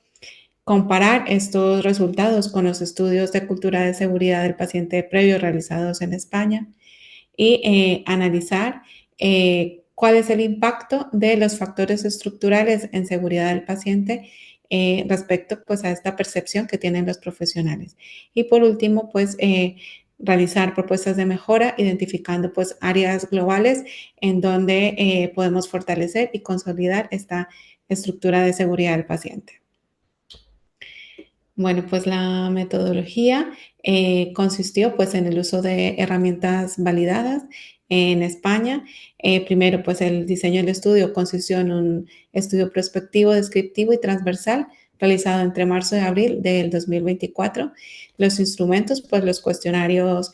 Comparar estos resultados con los estudios de cultura de seguridad del paciente previos realizados en España y analizar cuál es el impacto de los factores estructurales en seguridad del paciente respecto pues a esta percepción que tienen los profesionales. Y por último, pues realizar propuestas de mejora, identificando pues áreas globales en donde podemos fortalecer y consolidar esta estructura de seguridad del paciente. Bueno, pues la metodología consistió pues en el uso de herramientas validadas en España. Primero, pues el diseño del estudio consistió en un estudio prospectivo, descriptivo y transversal realizado entre marzo y abril del 2024. Los instrumentos, pues los cuestionarios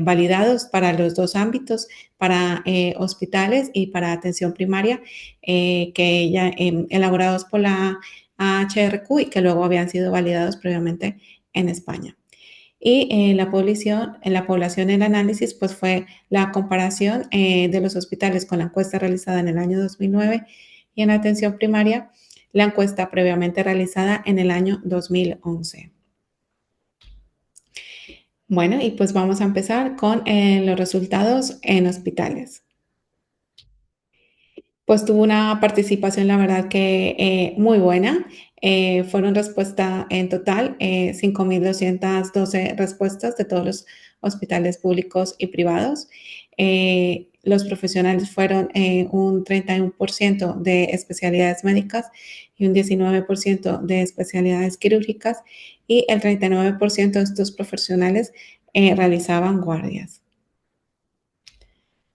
validados para los dos ámbitos, para hospitales y para atención primaria, que ya elaborados por la HRQ y que luego habían sido validados previamente en España. Y en la población el análisis pues fue la comparación de los hospitales con la encuesta realizada en el año 2009 y en atención primaria la encuesta previamente realizada en el año 2011. Bueno, y pues vamos a empezar con los resultados en hospitales. Pues tuvo una participación, la verdad que muy buena. Fueron respuesta en total 5.212 respuestas de todos los hospitales públicos y privados. Los profesionales fueron un 31% de especialidades médicas y un 19% de especialidades quirúrgicas y el 39% de estos profesionales realizaban guardias.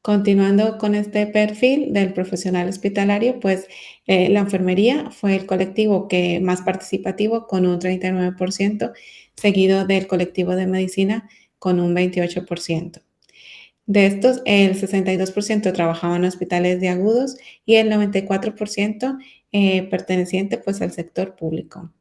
Continuando con este perfil del profesional hospitalario, pues la enfermería fue el colectivo que más participativo con un 39%, seguido del colectivo de medicina con un 28%. De estos, el 62% trabajaba en hospitales de agudos y el 94% perteneciente pues al sector público.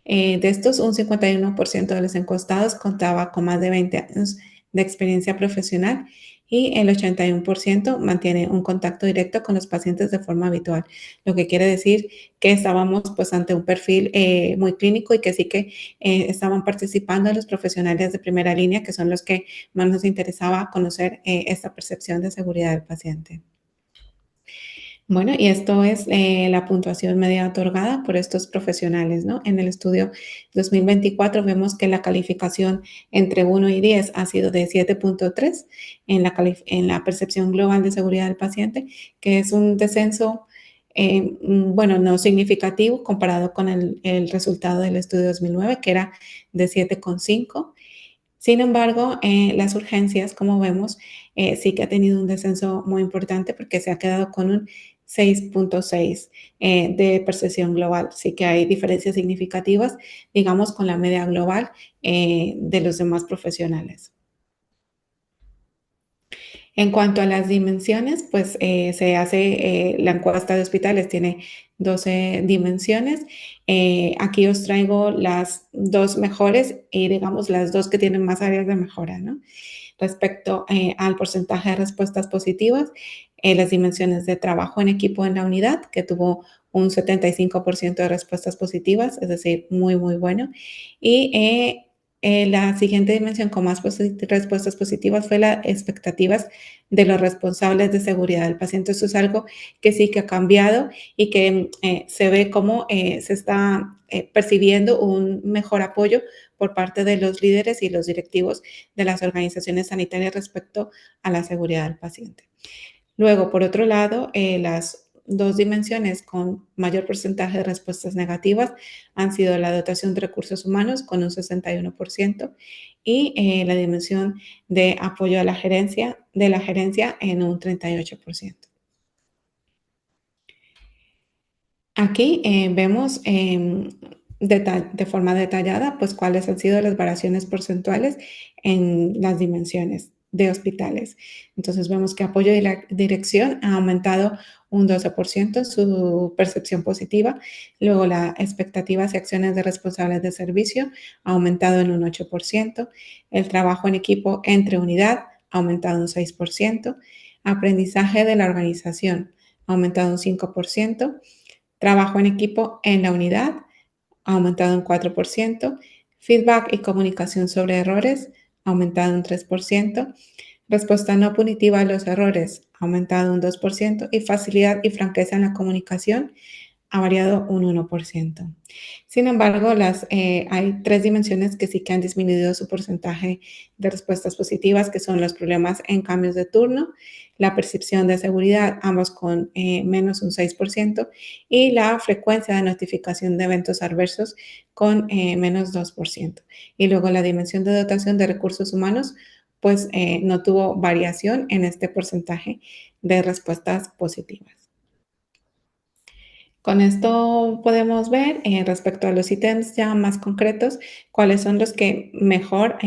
De estos, un 51% de los encuestados contaba con más de 20 años de experiencia profesional y el 81% mantiene un contacto directo con los pacientes de forma habitual, lo que quiere decir que estábamos pues ante un perfil muy clínico y que sí que estaban participando los profesionales de primera línea, que son los que más nos interesaba conocer esta percepción de seguridad del paciente. Bueno, y esto es la puntuación media otorgada por estos profesionales, ¿no? En el estudio 2024 vemos que la calificación entre 1 y 10 ha sido de 7.3 en la percepción global de seguridad del paciente, que es un descenso, bueno, no significativo comparado con el resultado del estudio 2009, que era de 7.5. Sin embargo, las urgencias, como vemos, sí que ha tenido un descenso muy importante porque se ha quedado con un 6.6 de percepción global. Sí que hay diferencias significativas, digamos, con la media global de los demás profesionales. En cuanto a las dimensiones, pues se hace la encuesta de hospitales, tiene 12 dimensiones. Aquí os traigo las dos mejores y digamos las dos que tienen más áreas de mejora, ¿no? Respecto al porcentaje de respuestas positivas, las dimensiones de trabajo en equipo en la unidad, que tuvo un 75% de respuestas positivas, es decir, muy, muy bueno. Y la siguiente dimensión con más respuestas positivas fue las expectativas de los responsables de seguridad del paciente. Eso es algo que sí que ha cambiado y que se ve como se está percibiendo un mejor apoyo por parte de los líderes y los directivos de las organizaciones sanitarias respecto a la seguridad del paciente. Luego, por otro lado, las dos dimensiones con mayor porcentaje de respuestas negativas han sido la dotación de recursos humanos con un 61% y la dimensión de apoyo a la gerencia en un 38%. Aquí vemos de forma detallada pues cuáles han sido las variaciones porcentuales en las dimensiones de hospitales. Entonces vemos que apoyo y la dirección ha aumentado un 12% en su percepción positiva. Luego las expectativas y acciones de responsables de servicio ha aumentado en un 8%. El trabajo en equipo entre unidad ha aumentado un 6%. Aprendizaje de la organización ha aumentado un 5%. Trabajo en equipo en la unidad ha aumentado un 4%. Feedback y comunicación sobre errores ha aumentado un 3%. Respuesta no punitiva a los errores, ha aumentado un 2%, y facilidad y franqueza en la comunicación, ha variado un 1%. Sin embargo, hay 3 dimensiones que sí que han disminuido su porcentaje de respuestas positivas, que son los problemas en cambios de turno, la percepción de seguridad, ambos con menos un 6%, y la frecuencia de notificación de eventos adversos con menos 2%. Y luego la dimensión de dotación de recursos humanos, pues no tuvo variación en este porcentaje de respuestas positivas. Con esto podemos ver respecto a los ítems ya más concretos, cuáles son los que mejor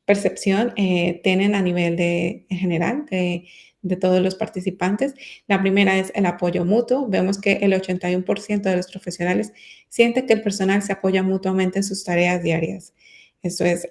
percepción tienen a nivel en general de todos los participantes. La primera es el apoyo mutuo. Vemos que el 81% de los profesionales siente que el personal se apoya mutuamente en sus tareas diarias. Eso es,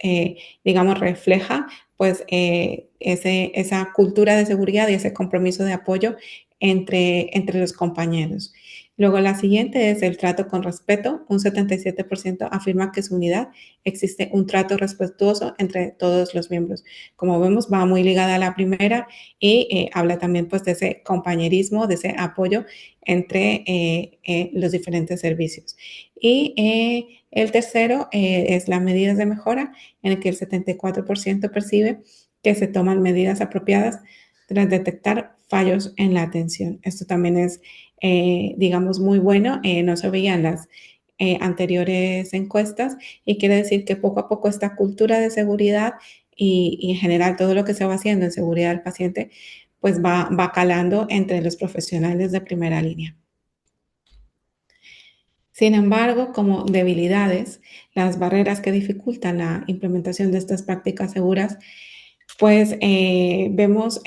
digamos, refleja pues esa cultura de seguridad y ese compromiso de apoyo entre los compañeros. Luego la siguiente es el trato con respeto. Un 77% afirma que en su unidad existe un trato respetuoso entre todos los miembros. Como vemos, va muy ligada a la primera y habla también pues de ese compañerismo, de ese apoyo entre los diferentes servicios. Y el tercero es las medidas de mejora, en el que el 74% percibe que se toman medidas apropiadas tras detectar fallos en la atención. Esto también es digamos, muy bueno. No se veían las anteriores encuestas y quiere decir que poco a poco esta cultura de seguridad y en general todo lo que se va haciendo en seguridad del paciente, pues va calando entre los profesionales de primera línea. Sin embargo, como debilidades, las barreras que dificultan la implementación de estas prácticas seguras, pues vemos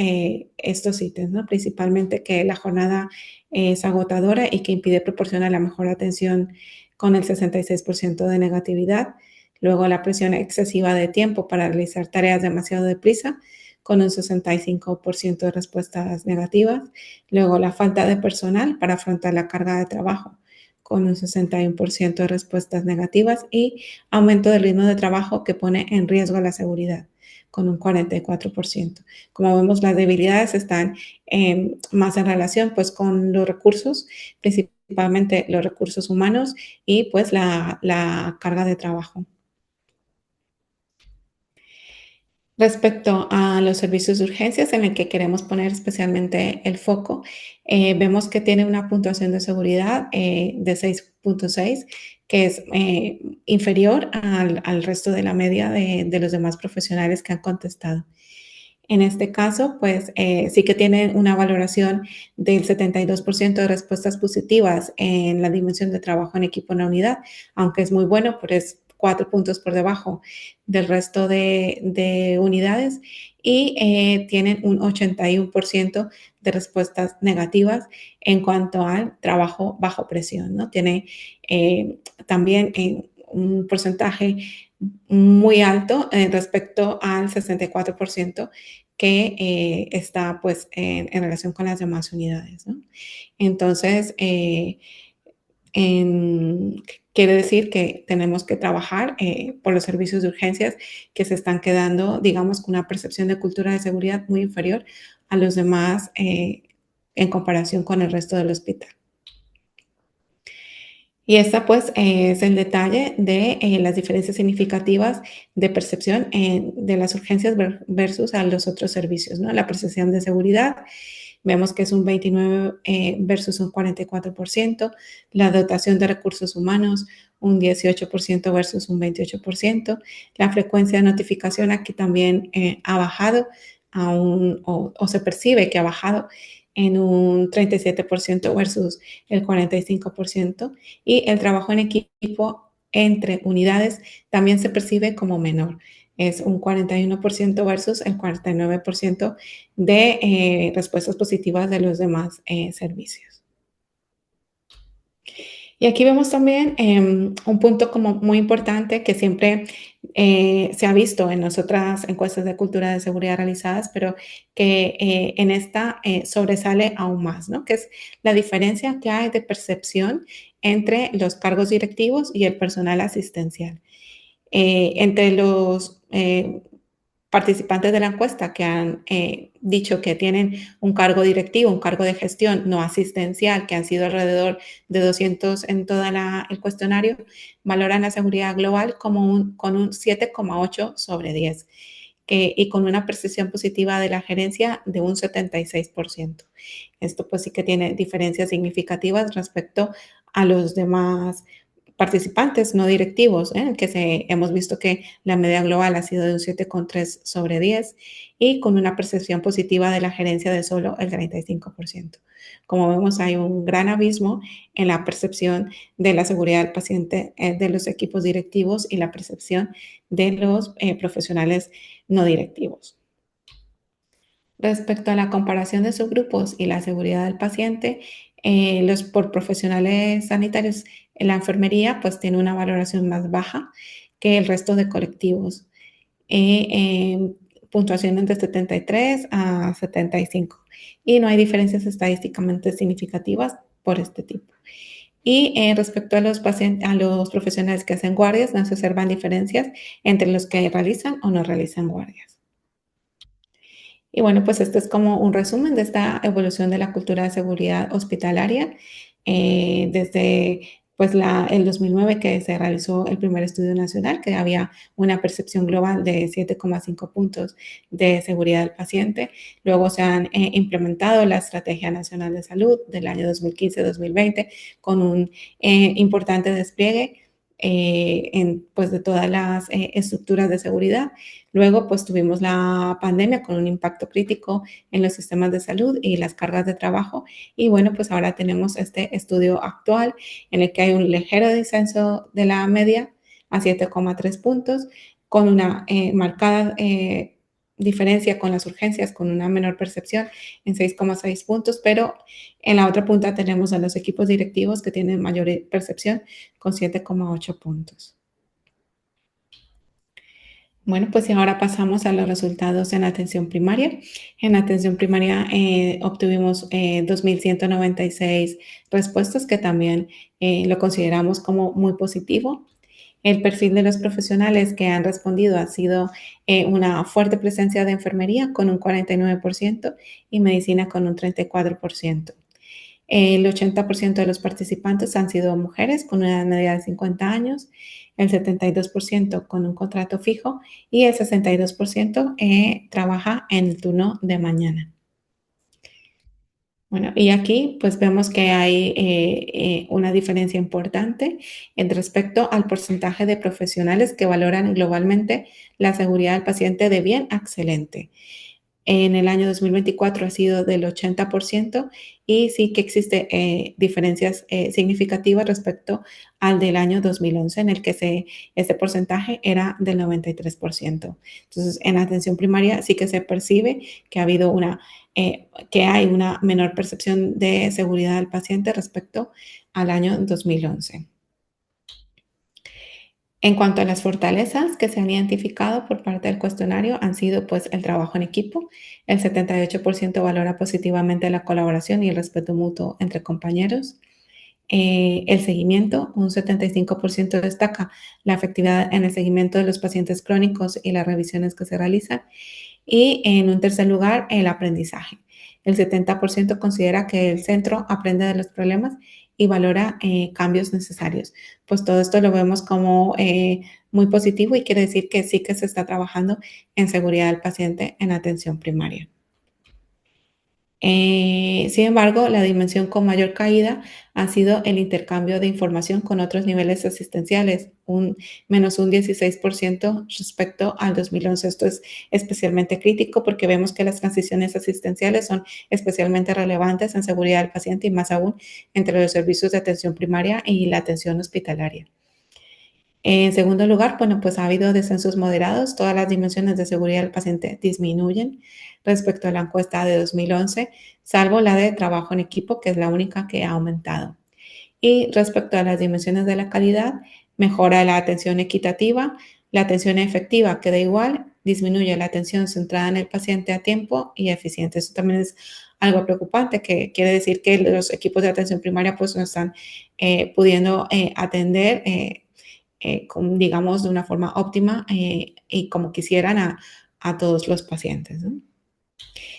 estos ítems, ¿no? Principalmente que la jornada es agotadora y que impide proporcionar la mejor atención con el 66% de negatividad. Luego la presión excesiva de tiempo para realizar tareas demasiado deprisa, con un 65% de respuestas negativas. Luego la falta de personal para afrontar la carga de trabajo, con un 61% de respuestas negativas, y aumento del ritmo de trabajo que pone en riesgo la seguridad, con un 44%. Como vemos, las debilidades están más en relación pues con los recursos, principalmente los recursos humanos y pues la carga de trabajo. Respecto a los servicios de urgencias, en el que queremos poner especialmente el foco, vemos que tiene una puntuación de seguridad de 6.6, que es inferior al resto de la media de los demás profesionales que han contestado. En este caso, pues sí que tiene una valoración del 72% de respuestas positivas en la dimensión de trabajo en equipo en la unidad, aunque es muy bueno, pero es 4 puntos por debajo del resto de unidades, y tienen un 81% de respuestas negativas en cuanto al trabajo bajo presión, ¿no? Tiene también un porcentaje muy alto respecto al 64% que está pues en relación con las demás unidades, ¿no? Entonces, quiere decir que tenemos que trabajar por los servicios de urgencias que se están quedando, digamos, con una percepción de cultura de seguridad muy inferior a los demás en comparación con el resto del hospital. Y esta pues es el detalle de las diferencias significativas de percepción de las urgencias versus a los otros servicios, ¿no? La percepción de seguridad, vemos que es un 29 versus un 44%, la dotación de recursos humanos, un 18% versus un 28%, la frecuencia de notificación aquí también ha bajado o se percibe que ha bajado en un 37% versus el 45%, y el trabajo en equipo entre unidades también se percibe como menor. Es un 41% versus el 49% de respuestas positivas de los demás servicios. Y aquí vemos también un punto como muy importante que siempre se ha visto en las otras encuestas de cultura de seguridad realizadas, pero que en esta sobresale aún más, ¿no? Que es la diferencia que hay de percepción entre los cargos directivos y el personal asistencial. Entre los participantes de la encuesta que han dicho que tienen un cargo directivo, un cargo de gestión no asistencial, que han sido alrededor de 200 en todo el cuestionario, valoran la seguridad global con un 7,8 sobre 10 y con una percepción positiva de la gerencia de un 76%. Esto pues sí que tiene diferencias significativas respecto a los demás participantes no directivos, que hemos visto que la media global ha sido de un 7,3 sobre 10 y con una percepción positiva de la gerencia de solo el 35%. Como vemos, hay un gran abismo en la percepción de la seguridad del paciente de los equipos directivos y la percepción de los profesionales no directivos. Respecto a la comparación de subgrupos y la seguridad del paciente, los por profesionales sanitarios en la enfermería pues tiene una valoración más baja que el resto de colectivos. Puntuaciones de 73 a 75 y no hay diferencias estadísticamente significativas por este tipo. Y respecto a los profesionales que hacen guardias, no se observan diferencias entre los que realizan o no realizan guardias. Y bueno, pues este es como un resumen de esta evolución de la cultura de seguridad hospitalaria desde pues el 2009 que se realizó el primer estudio nacional, que había una percepción global de 7,5 puntos de seguridad del paciente. Luego se han implementado la Estrategia Nacional de Salud del año 2015-2020 con un importante despliegue pues de todas las estructuras de seguridad. Luego, pues tuvimos la pandemia con un impacto crítico en los sistemas de salud y las cargas de trabajo. Y bueno, pues ahora tenemos este estudio actual en el que hay un ligero descenso de la media a 7,3 puntos, con una marcada diferencia con las urgencias, con una menor percepción en 6,6 puntos, pero en la otra punta tenemos a los equipos directivos que tienen mayor percepción con 7,8 puntos. Bueno, pues y ahora pasamos a los resultados en atención primaria. En atención primaria obtuvimos 2.196 respuestas, que también lo consideramos como muy positivo. El perfil de los profesionales que han respondido ha sido una fuerte presencia de enfermería con un 49% y medicina con un 34%. El 80% de los participantes han sido mujeres con una edad media de 50 años, el 72% con un contrato fijo y el 62% trabaja en el turno de mañana. Bueno, y aquí pues vemos que hay una diferencia importante respecto al porcentaje de profesionales que valoran globalmente la seguridad del paciente de bien a excelente. En el año 2024 ha sido del 80% y sí que existe diferencias significativas respecto al del año 2011, en el que este porcentaje era del 93%. Entonces, en atención primaria sí que se percibe que ha habido que hay una menor percepción de seguridad del paciente respecto al año 2011. En cuanto a las fortalezas que se han identificado por parte del cuestionario, han sido pues el trabajo en equipo. El 78% valora positivamente la colaboración y el respeto mutuo entre compañeros. El seguimiento, un 75% destaca la efectividad en el seguimiento de los pacientes crónicos y las revisiones que se realizan. Y en un tercer lugar, el aprendizaje. El 70% considera que el centro aprende de los problemas y valora cambios necesarios. Pues todo esto lo vemos como muy positivo y quiere decir que sí que se está trabajando en seguridad del paciente en atención primaria. Sin embargo, la dimensión con mayor caída ha sido el intercambio de información con otros niveles asistenciales, menos un 16% respecto al 2011. Esto es especialmente crítico porque vemos que las transiciones asistenciales son especialmente relevantes en seguridad del paciente y más aún entre los servicios de atención primaria y la atención hospitalaria. En segundo lugar, bueno, pues ha habido descensos moderados. Todas las dimensiones de seguridad del paciente disminuyen respecto a la encuesta de 2011, salvo la de trabajo en equipo, que es la única que ha aumentado. Y respecto a las dimensiones de la calidad, mejora la atención equitativa, la atención efectiva queda igual, disminuye la atención centrada en el paciente a tiempo y eficiente. Eso también es algo preocupante, que quiere decir que los equipos de atención primaria pues no están pudiendo atender digamos, de una forma óptima y como quisieran a todos los pacientes, ¿no?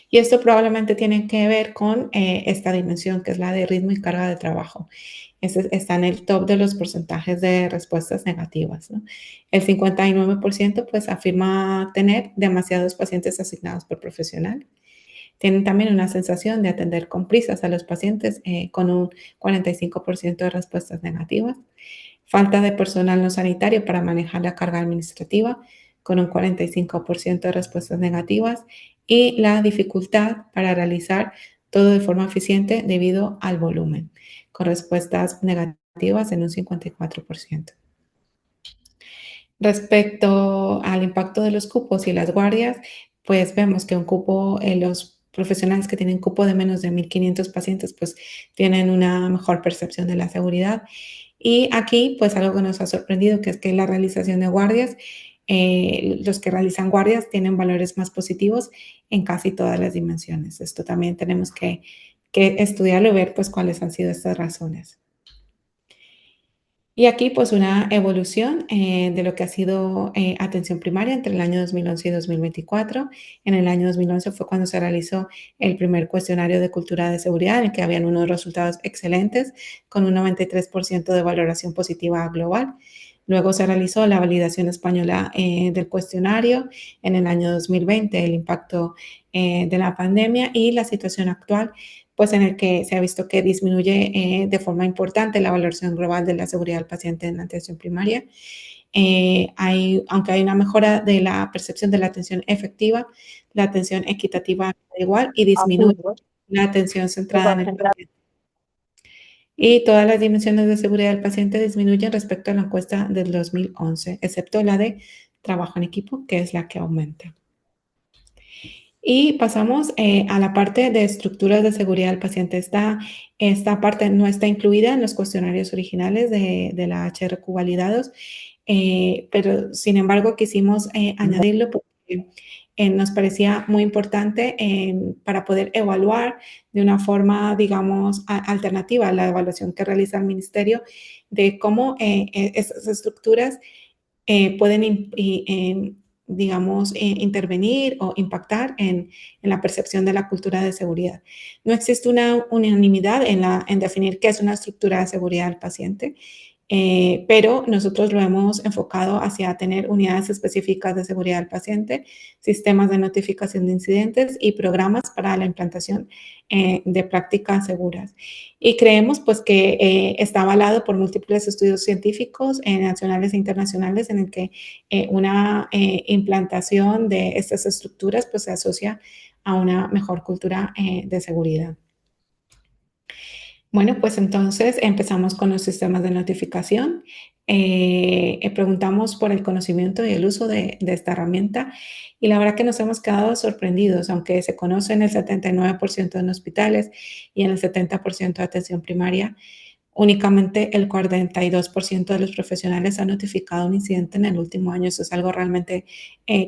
Y esto probablemente tiene que ver con esta dimensión que es la de ritmo y carga de trabajo. Está en el top de los porcentajes de respuestas negativas, ¿no? El 59% pues afirma tener demasiados pacientes asignados por profesional. Tienen también una sensación de atender con prisas a los pacientes con un 45% de respuestas negativas. Falta de personal no sanitario para manejar la carga administrativa con un 45% de respuestas negativas y la dificultad para realizar todo de forma eficiente debido al volumen, con respuestas negativas en un 54%. Respecto al impacto de los cupos y las guardias, pues vemos que un cupo, los profesionales que tienen cupo de menos de 1.500 pacientes, pues tienen una mejor percepción de la seguridad. Y aquí, pues algo que nos ha sorprendido, que es que la realización de guardias, los que realizan guardias tienen valores más positivos en casi todas las dimensiones. Esto también tenemos que estudiarlo y ver pues cuáles han sido estas razones. Y aquí pues una evolución de lo que ha sido atención primaria entre el año 2011 y 2024. En el año 2011 fue cuando se realizó el primer cuestionario de cultura de seguridad, en el que habían unos resultados excelentes con un 93% de valoración positiva global. Luego se realizó la validación española del cuestionario en el año 2020, el impacto de la pandemia y la situación actual, pues en el que se ha visto que disminuye de forma importante la valoración global de la seguridad del paciente en la atención primaria. Aunque hay una mejora de la percepción de la atención efectiva, la atención equitativa igual y disminuye la atención centrada en el paciente. Y todas las dimensiones de seguridad del paciente disminuyen respecto a la encuesta del 2011, excepto la de trabajo en equipo, que es la que aumenta. Y pasamos a la parte de estructuras de seguridad del paciente. Esta parte no está incluida en los cuestionarios originales de la HRQ validados, pero sin embargo quisimos añadirlo porque nos parecía muy importante para poder evaluar de una forma, digamos, alternativa a la evaluación que realiza el ministerio de cómo esas estructuras pueden digamos, intervenir o impactar en la percepción de la cultura de seguridad. No existe una unanimidad en definir qué es una estructura de seguridad del paciente, pero nosotros lo hemos enfocado hacia tener unidades específicas de seguridad del paciente, sistemas de notificación de incidentes y programas para la implantación de prácticas seguras. Y creemos pues que está avalado por múltiples estudios científicos nacionales e internacionales en el que una implantación de estas estructuras pues se asocia a una mejor cultura de seguridad. Bueno, pues entonces empezamos con los sistemas de notificación. Preguntamos por el conocimiento y el uso de esta herramienta y la verdad que nos hemos quedado sorprendidos, aunque se conoce en el 79% en hospitales y en el 70% de atención primaria, únicamente el 42% de los profesionales han notificado un incidente en el último año. Eso es algo realmente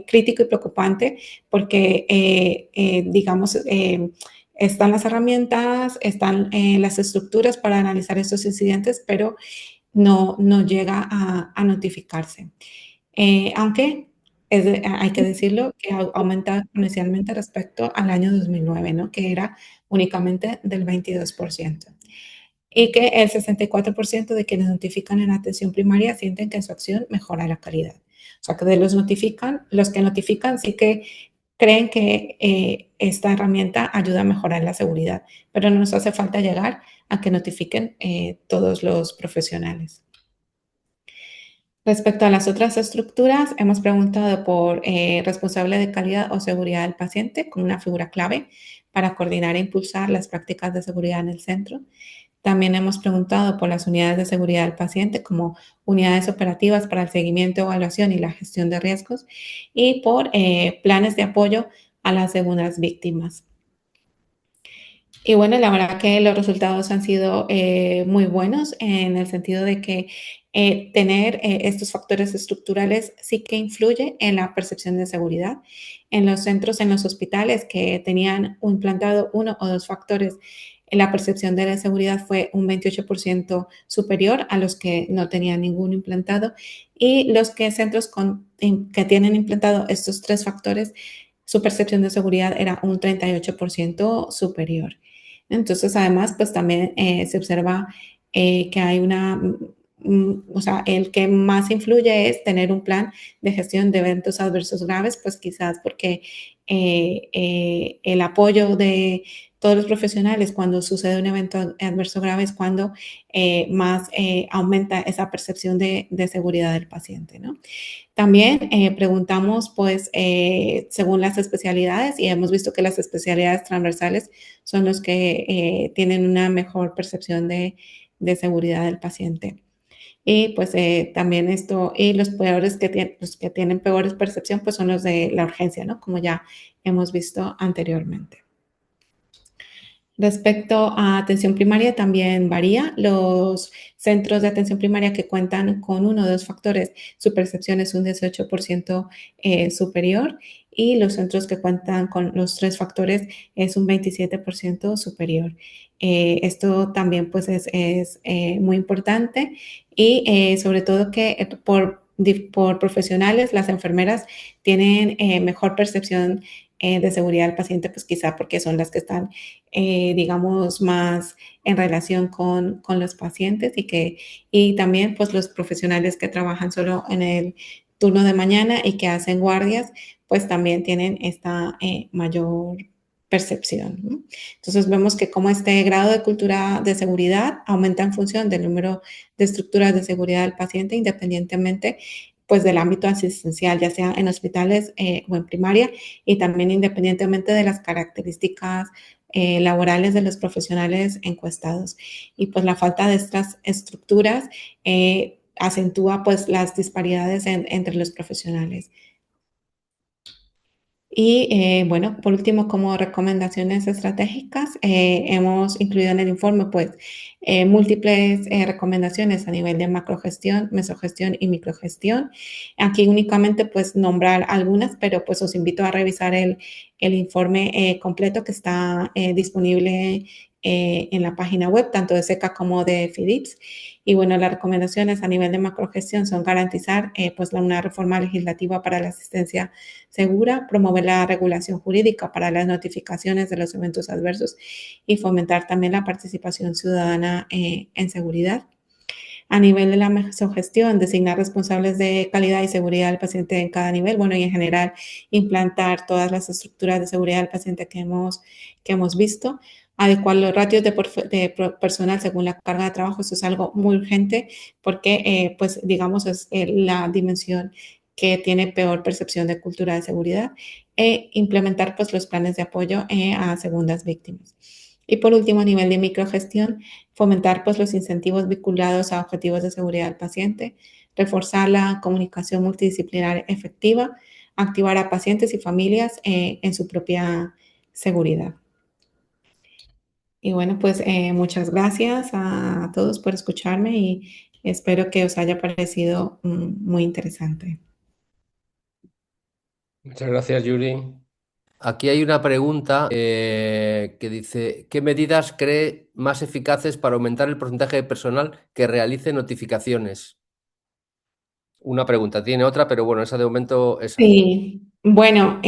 crítico y preocupante porque, digamos, están las herramientas, están las estructuras para analizar estos incidentes, pero no llega a notificarse. Aunque hay que decirlo que ha aumentado exponencialmente respecto al año 2009, ¿no? Que era únicamente del 22%. Y que el 64% de quienes notifican en atención primaria sienten que en su acción mejora la calidad. O sea, que de los que notifican sí que creen que esta herramienta ayuda a mejorar la seguridad, pero no nos hace falta llegar a que notifiquen todos los profesionales. Respecto a las otras estructuras, hemos preguntado por responsable de calidad o seguridad del paciente como una figura clave para coordinar e impulsar las prácticas de seguridad en el centro. También hemos preguntado por las unidades de seguridad del paciente como unidades operativas para el seguimiento, evaluación y la gestión de riesgos y por planes de apoyo a las segundas víctimas. Y bueno, la verdad que los resultados han sido muy buenos en el sentido de que tener estos factores estructurales sí que influye en la percepción de seguridad. En los centros, en los hospitales que tenían implantado uno o dos factores la percepción de la seguridad fue un 28% superior a los que no tenían ningún implantado, y los que centros que tienen implantado estos 3 factores, su percepción de seguridad era un 38% superior. Entonces, además, pues también se observa que hay o sea, el que más influye es tener un plan de gestión de eventos adversos graves, pues quizás porque el apoyo de todos los profesionales cuando sucede un evento adverso grave es cuando más aumenta esa percepción de seguridad del paciente, ¿no? También preguntamos, pues, según las especialidades, y hemos visto que las especialidades transversales son los que tienen una mejor percepción de seguridad del paciente. Y pues también esto, y los los que tienen peores percepción, pues son los de la urgencia, ¿no? Como ya hemos visto anteriormente. Respecto a atención primaria, también varía. Los centros de atención primaria que cuentan con uno o dos factores, su percepción es un 18% superior, y los centros que cuentan con los 3 factores es un 27% superior. Esto también pues es muy importante, y sobre todo que por profesionales, las enfermeras tienen mejor percepción de seguridad del paciente, pues quizá porque son las que están digamos, más en relación con los pacientes, y también pues los profesionales que trabajan solo en el turno de mañana y que hacen guardias, pues también tienen esta mayor percepción, ¿no? Entonces vemos que como este grado de cultura de seguridad aumenta en función del número de estructuras de seguridad del paciente, independientemente pues del ámbito asistencial, ya sea en hospitales o en primaria, y también independientemente de las características laborales de los profesionales encuestados. Y pues la falta de estas estructuras acentúa pues las disparidades entre los profesionales. Y bueno, por último, como recomendaciones estratégicas, hemos incluido en el informe pues múltiples recomendaciones a nivel de macrogestión, mesogestión y microgestión. Aquí únicamente pues nombrar algunas, pero pues os invito a revisar el informe completo que está disponible en la página web, tanto de SECA como de FIDIPS. Y bueno, las recomendaciones a nivel de macrogestión son garantizar pues una reforma legislativa para la asistencia segura, promover la regulación jurídica para las notificaciones de los eventos adversos y fomentar también la participación ciudadana en seguridad. A nivel de la mesogestión, designar responsables de calidad y seguridad del paciente en cada nivel, bueno, y en general implantar todas las estructuras de seguridad del paciente que hemos visto. Adecuar los ratios de personal según la carga de trabajo, eso es algo muy urgente porque, pues, digamos, es la dimensión que tiene peor percepción de cultura de seguridad, e implementar, pues, los planes de apoyo a segundas víctimas. Y por último, a nivel de microgestión, fomentar pues los incentivos vinculados a objetivos de seguridad del paciente, reforzar la comunicación multidisciplinar efectiva, activar a pacientes y familias en su propia seguridad. Y bueno, pues muchas gracias a todos por escucharme, y espero que os haya parecido muy interesante. Muchas gracias, Yuri. Aquí hay una pregunta que dice, ¿qué medidas cree más eficaces para aumentar el porcentaje de personal que realice notificaciones? Una pregunta, tiene otra, pero bueno, esa de momento es... Sí, bueno,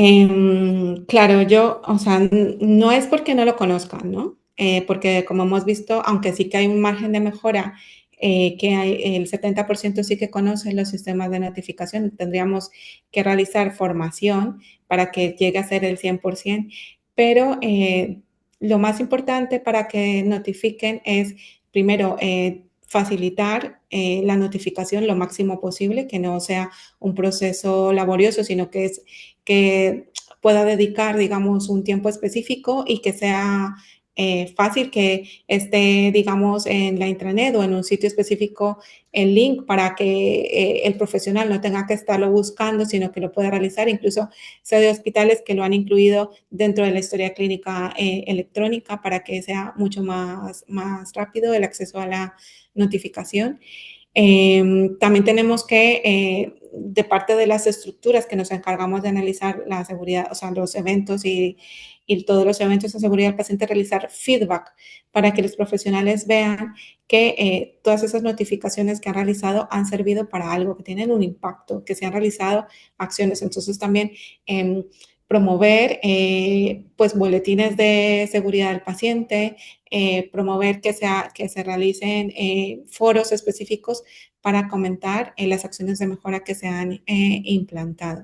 claro, yo, o sea, no es porque no lo conozcan, ¿no? Porque como hemos visto, aunque sí que hay un margen de mejora, que hay, el 70% sí que conoce los sistemas de notificación, tendríamos que realizar formación para que llegue a ser el 100%, pero lo más importante para que notifiquen es, primero, facilitar la notificación lo máximo posible, que no sea un proceso laborioso, sino que pueda dedicar, digamos, un tiempo específico y que sea fácil, que esté, digamos, en la intranet o en un sitio específico el link para que el profesional no tenga que estarlo buscando, sino que lo pueda realizar. Incluso sé de hospitales que lo han incluido dentro de la historia clínica electrónica para que sea mucho más rápido el acceso a la notificación. También tenemos que, de parte de las estructuras que nos encargamos de analizar la seguridad, o sea, los eventos y todos los eventos de seguridad del paciente, realizar feedback para que los profesionales vean que todas esas notificaciones que han realizado han servido para algo, que tienen un impacto, que se han realizado acciones. Entonces también promover pues boletines de seguridad del paciente, promover que se realicen foros específicos para comentar las acciones de mejora que se han implantado.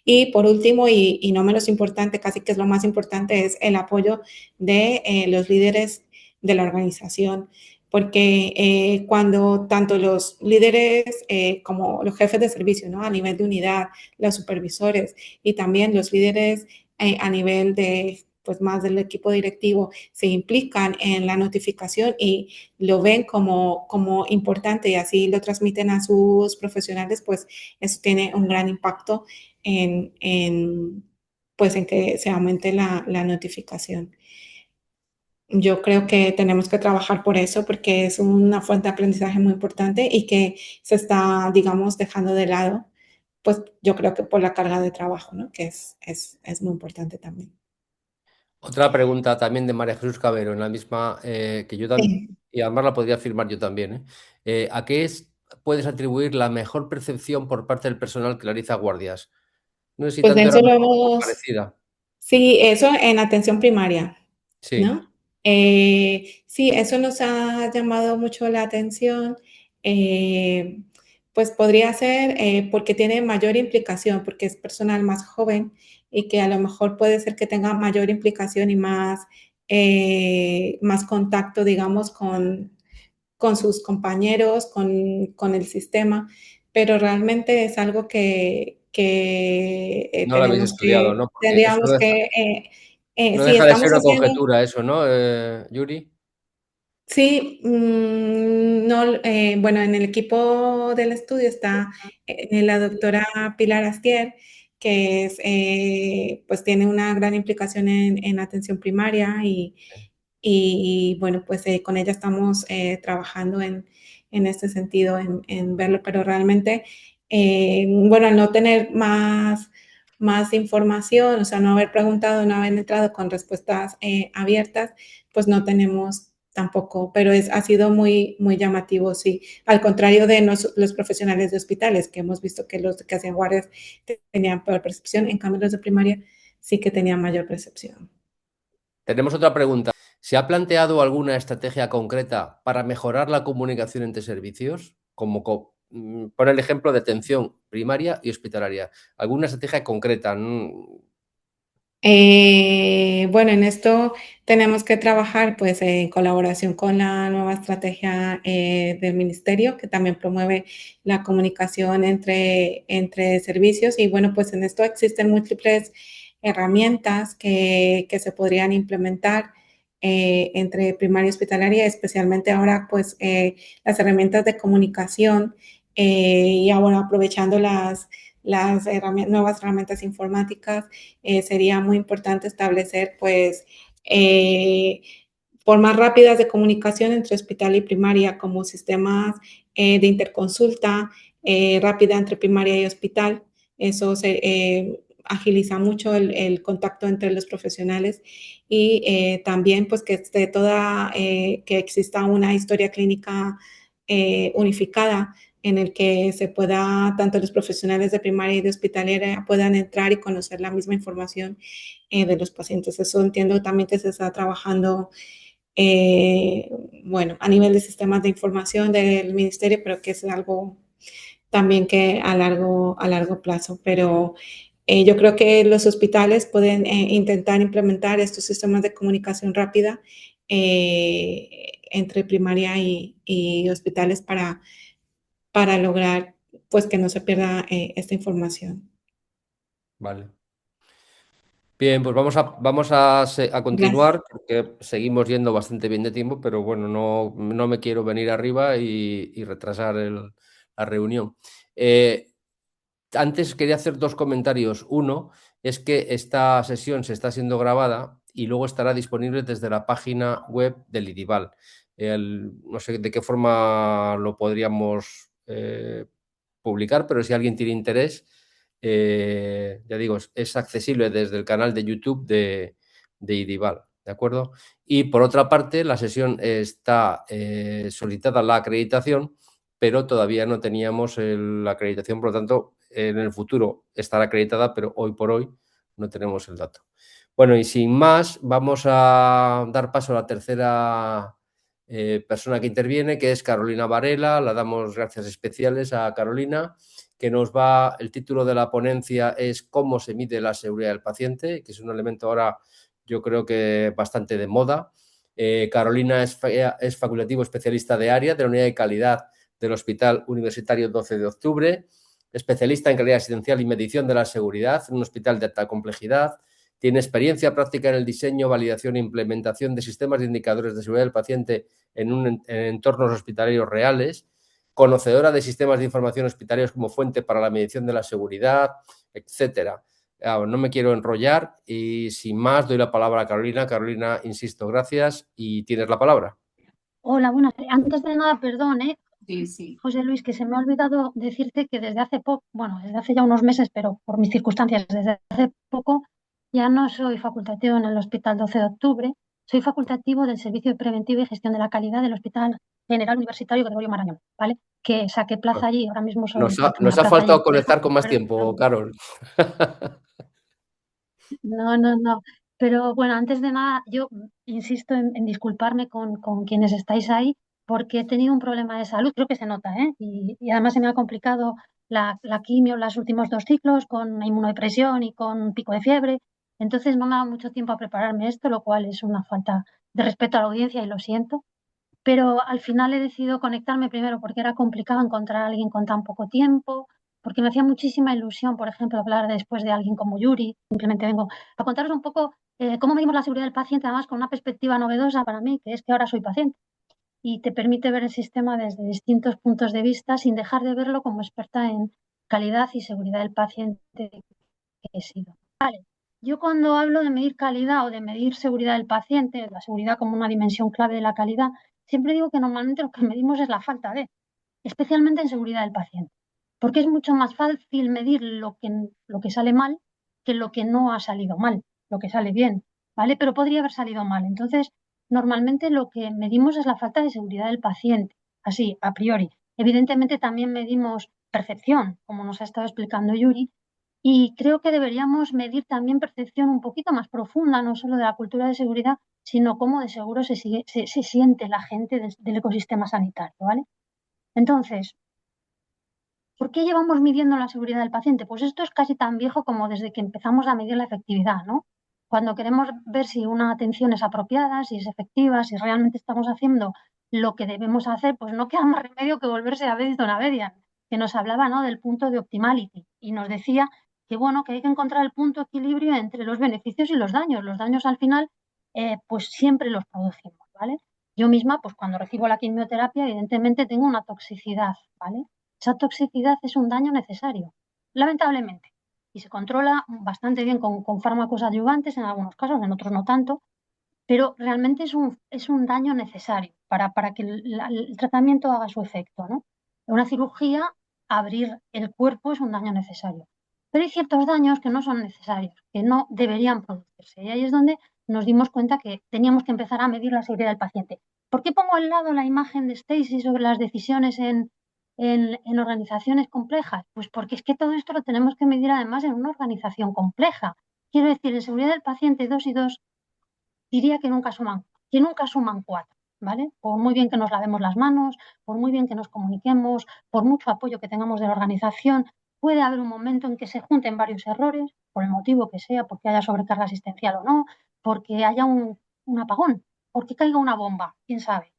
Y por último, y no menos importante, casi que es lo más importante, es el apoyo de los líderes de la organización, porque cuando tanto los líderes como los jefes de servicio, ¿no? A nivel de unidad, los supervisores y también los líderes a nivel de pues más del equipo directivo se implican en la notificación y lo ven como importante y así lo transmiten a sus profesionales, pues eso tiene un gran impacto pues en que se aumente la notificación. Yo creo que tenemos que trabajar por eso porque es una fuente de aprendizaje muy importante y que se está, digamos, dejando de lado, pues yo creo que por la carga de trabajo, ¿no? Que es muy importante también. Otra pregunta también de María Jesús Cabero, en la misma que yo también, Sí. y además la podría afirmar yo también, ¿eh? ¿A qué puedes atribuir la mejor percepción por parte del personal que realiza guardias? No sé si Pues tanto era eso lo mejor o hemos, parecida. sí, eso en atención primaria, Sí, ¿no? Sí, eso nos ha llamado mucho la atención. eh, pues podría ser porque tiene mayor implicación, porque es personal más joven y que a lo mejor puede ser que tenga mayor implicación y más contacto, digamos, con sus compañeros, con el sistema, pero realmente es algo que no lo habéis estudiado, ¿no? Porque eso tendríamos que, no sí, deja de estamos ser una haciendo, conjetura eso, ¿no, Yuri? sí, no, bueno, en el equipo del estudio está la doctora Pilar Astier, que es, pues tiene una gran implicación en atención primaria y bueno, pues con ella estamos trabajando en este sentido, en verlo, pero realmente, bueno, al no tener más información, o sea, no haber preguntado, no haber entrado con respuestas abiertas, pues no tenemos tampoco, pero ha sido muy llamativo, sí. Al contrario de los profesionales de hospitales, que hemos visto que los que hacían guardias tenían peor percepción, en cambio los de primaria sí que tenían mayor percepción. Tenemos otra pregunta. ¿Se ha planteado alguna estrategia concreta para mejorar la comunicación entre servicios? Por el ejemplo de atención primaria y hospitalaria. ¿Alguna estrategia concreta? Bueno, en esto tenemos que trabajar pues en colaboración con la nueva estrategia del ministerio que también promueve la comunicación entre servicios y bueno, pues en esto existen múltiples herramientas que se podrían implementar entre primaria y hospitalaria, especialmente ahora pues las herramientas de comunicación y ahora aprovechando las nuevas herramientas informáticas sería muy importante establecer, pues, formas rápidas de comunicación entre hospital y primaria, como sistemas de interconsulta rápida entre primaria y hospital. Eso agiliza mucho el contacto entre los profesionales y también, pues, que que exista una historia clínica unificada en el que se pueda, tanto los profesionales de primaria y de hospitalera puedan entrar y conocer la misma información de los pacientes. Eso entiendo también que se está trabajando, eh, bueno, a nivel de sistemas de información del ministerio, pero que es algo también que a largo plazo. Pero yo creo que los hospitales pueden intentar implementar estos sistemas de comunicación rápida entre primaria y hospitales para lograr pues que no se pierda esta información. Vale. Bien, pues vamos a Gracias. continuar porque seguimos yendo bastante bien de tiempo, pero bueno, no me quiero venir arriba y retrasar la reunión. Antes quería hacer dos comentarios. Uno es que esta sesión se está siendo grabada y luego estará disponible desde la página web del IDIVAL. No sé de qué forma lo podríamos publicar, pero si alguien tiene interés, ya digo, es accesible desde el canal de YouTube de IDIVAL, ¿de acuerdo? Y por otra parte, la sesión está solicitada la acreditación, pero todavía no teníamos la acreditación, por lo tanto, en el futuro estará acreditada, pero hoy por hoy no tenemos el dato. Bueno, y sin más, vamos a dar paso a la tercera persona que interviene, que es Carolina Varela. La damos gracias especiales a Carolina, que el título de la ponencia es ¿Cómo se mide la seguridad del paciente?, que es un elemento ahora yo creo que bastante de moda. Carolina es facultativo especialista de área de la unidad de calidad del Hospital Universitario 12 de Octubre, especialista en calidad asistencial y medición de la seguridad en un hospital de alta complejidad. Tiene experiencia práctica en el diseño, validación e implementación de sistemas de indicadores de seguridad del paciente en entornos hospitalarios reales, conocedora de sistemas de información hospitalarios como fuente para la medición de la seguridad, etcétera. No me quiero enrollar y sin más doy la palabra a Carolina. Carolina, insisto, gracias y tienes la palabra. Hola, buenas. Antes de nada, perdón, Sí. José Luis, que se me ha olvidado decirte que desde hace poco, bueno, desde hace ya unos meses, pero por mis circunstancias, desde hace poco ya no soy facultativo en el Hospital 12 de Octubre, soy facultativo del Servicio de Preventiva y Gestión de la Calidad del Hospital General Universitario Gregorio Marañón, ¿vale? Que saqué plaza allí, ahora mismo soy Nos la ha plaza faltado allí. conectar con más tiempo, Carol. No. Pero bueno, antes de nada, yo insisto en disculparme con quienes estáis ahí, porque he tenido un problema de salud, creo que se nota, ¿eh? Y además se me ha complicado la quimio en los últimos 2 ciclos con inmunodepresión y con pico de fiebre. Entonces no me ha dado mucho tiempo a prepararme esto, lo cual es una falta de respeto a la audiencia y lo siento. Pero al final he decidido conectarme primero porque era complicado encontrar a alguien con tan poco tiempo, porque me hacía muchísima ilusión, por ejemplo, hablar después de alguien como Yuri. Simplemente vengo a contaros un poco cómo medimos la seguridad del paciente, además con una perspectiva novedosa para mí, que es que ahora soy paciente y te permite ver el sistema desde distintos puntos de vista sin dejar de verlo como experta en calidad y seguridad del paciente que he sido. Vale. Yo cuando hablo de medir calidad o de medir seguridad del paciente, la seguridad como una dimensión clave de la calidad, siempre digo que normalmente lo que medimos es la falta de, especialmente en seguridad del paciente, porque es mucho más fácil medir lo que sale mal que lo que no ha salido mal, lo que sale bien, ¿vale? Pero podría haber salido mal. Entonces, normalmente lo que medimos es la falta de seguridad del paciente, así, a priori. Evidentemente también medimos percepción, como nos ha estado explicando Yuri, y creo que deberíamos medir también percepción un poquito más profunda, no solo de la cultura de seguridad, sino cómo de seguro se siente la gente del ecosistema sanitario, ¿vale? Entonces, ¿por qué llevamos midiendo la seguridad del paciente? Pues esto es casi tan viejo como desde que empezamos a medir la efectividad, ¿no? Cuando queremos ver si una atención es apropiada, si es efectiva, si realmente estamos haciendo lo que debemos hacer, pues no queda más remedio que volverse a Bedington Abedian, que nos hablaba, ¿no?, del punto de optimality y nos decía que, bueno, que hay que encontrar el punto de equilibrio entre los beneficios y los daños. Los daños al final, pues siempre los producimos, ¿vale? Yo misma, pues cuando recibo la quimioterapia, evidentemente tengo una toxicidad, ¿vale? Esa toxicidad es un daño necesario, lamentablemente, y se controla bastante bien con fármacos adyuvantes en algunos casos, en otros no tanto, pero realmente es un daño necesario para que el tratamiento haga su efecto, ¿no? Una cirugía, abrir el cuerpo es un daño necesario, pero hay ciertos daños que no son necesarios, que no deberían producirse, y ahí es donde nos dimos cuenta que teníamos que empezar a medir la seguridad del paciente. ¿Por qué pongo al lado la imagen de Stacy sobre las decisiones en organizaciones complejas? Pues porque es que todo esto lo tenemos que medir además en una organización compleja. Quiero decir, en seguridad del paciente 2 y 2 diría que nunca suman 4, ¿vale? Por muy bien que nos lavemos las manos, por muy bien que nos comuniquemos, por mucho apoyo que tengamos de la organización, puede haber un momento en que se junten varios errores, por el motivo que sea, porque haya sobrecarga asistencial o no, porque haya un apagón, porque caiga una bomba, quién sabe.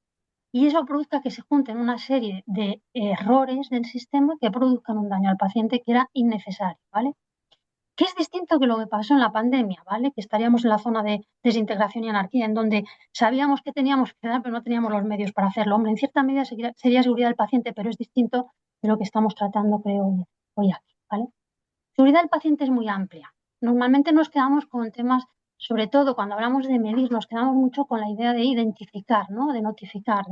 Y eso produzca que se junten una serie de errores del sistema que produzcan un daño al paciente que era innecesario, ¿vale? Que es distinto que lo que pasó en la pandemia, ¿vale? Que estaríamos en la zona de desintegración y anarquía, en donde sabíamos que teníamos que dar, pero no teníamos los medios para hacerlo. Hombre, en cierta medida sería seguridad del paciente, pero es distinto de lo que estamos tratando, creo, hoy aquí, ¿vale? Seguridad del paciente es muy amplia. Normalmente nos quedamos con temas, sobre todo cuando hablamos de medir, nos quedamos mucho con la idea de identificar, ¿no?, de notificar,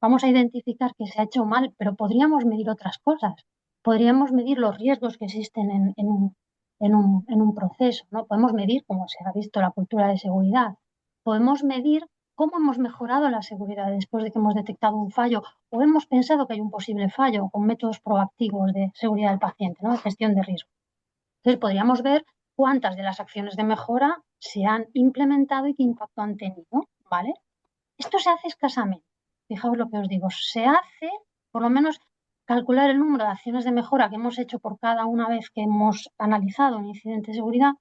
vamos a identificar que se ha hecho mal, pero podríamos medir otras cosas. Podríamos medir los riesgos que existen en un proceso, ¿no? Podemos medir, como se ha visto, la cultura de seguridad. Podemos medir cómo hemos mejorado la seguridad después de que hemos detectado un fallo o hemos pensado que hay un posible fallo con métodos proactivos de seguridad del paciente, ¿no? De gestión de riesgo. Entonces, podríamos ver cuántas de las acciones de mejora se han implementado y qué impacto han tenido, ¿vale? Esto se hace escasamente. Fijaos lo que os digo. Se hace, por lo menos, calcular el número de acciones de mejora que hemos hecho por cada una vez que hemos analizado un incidente de seguridad,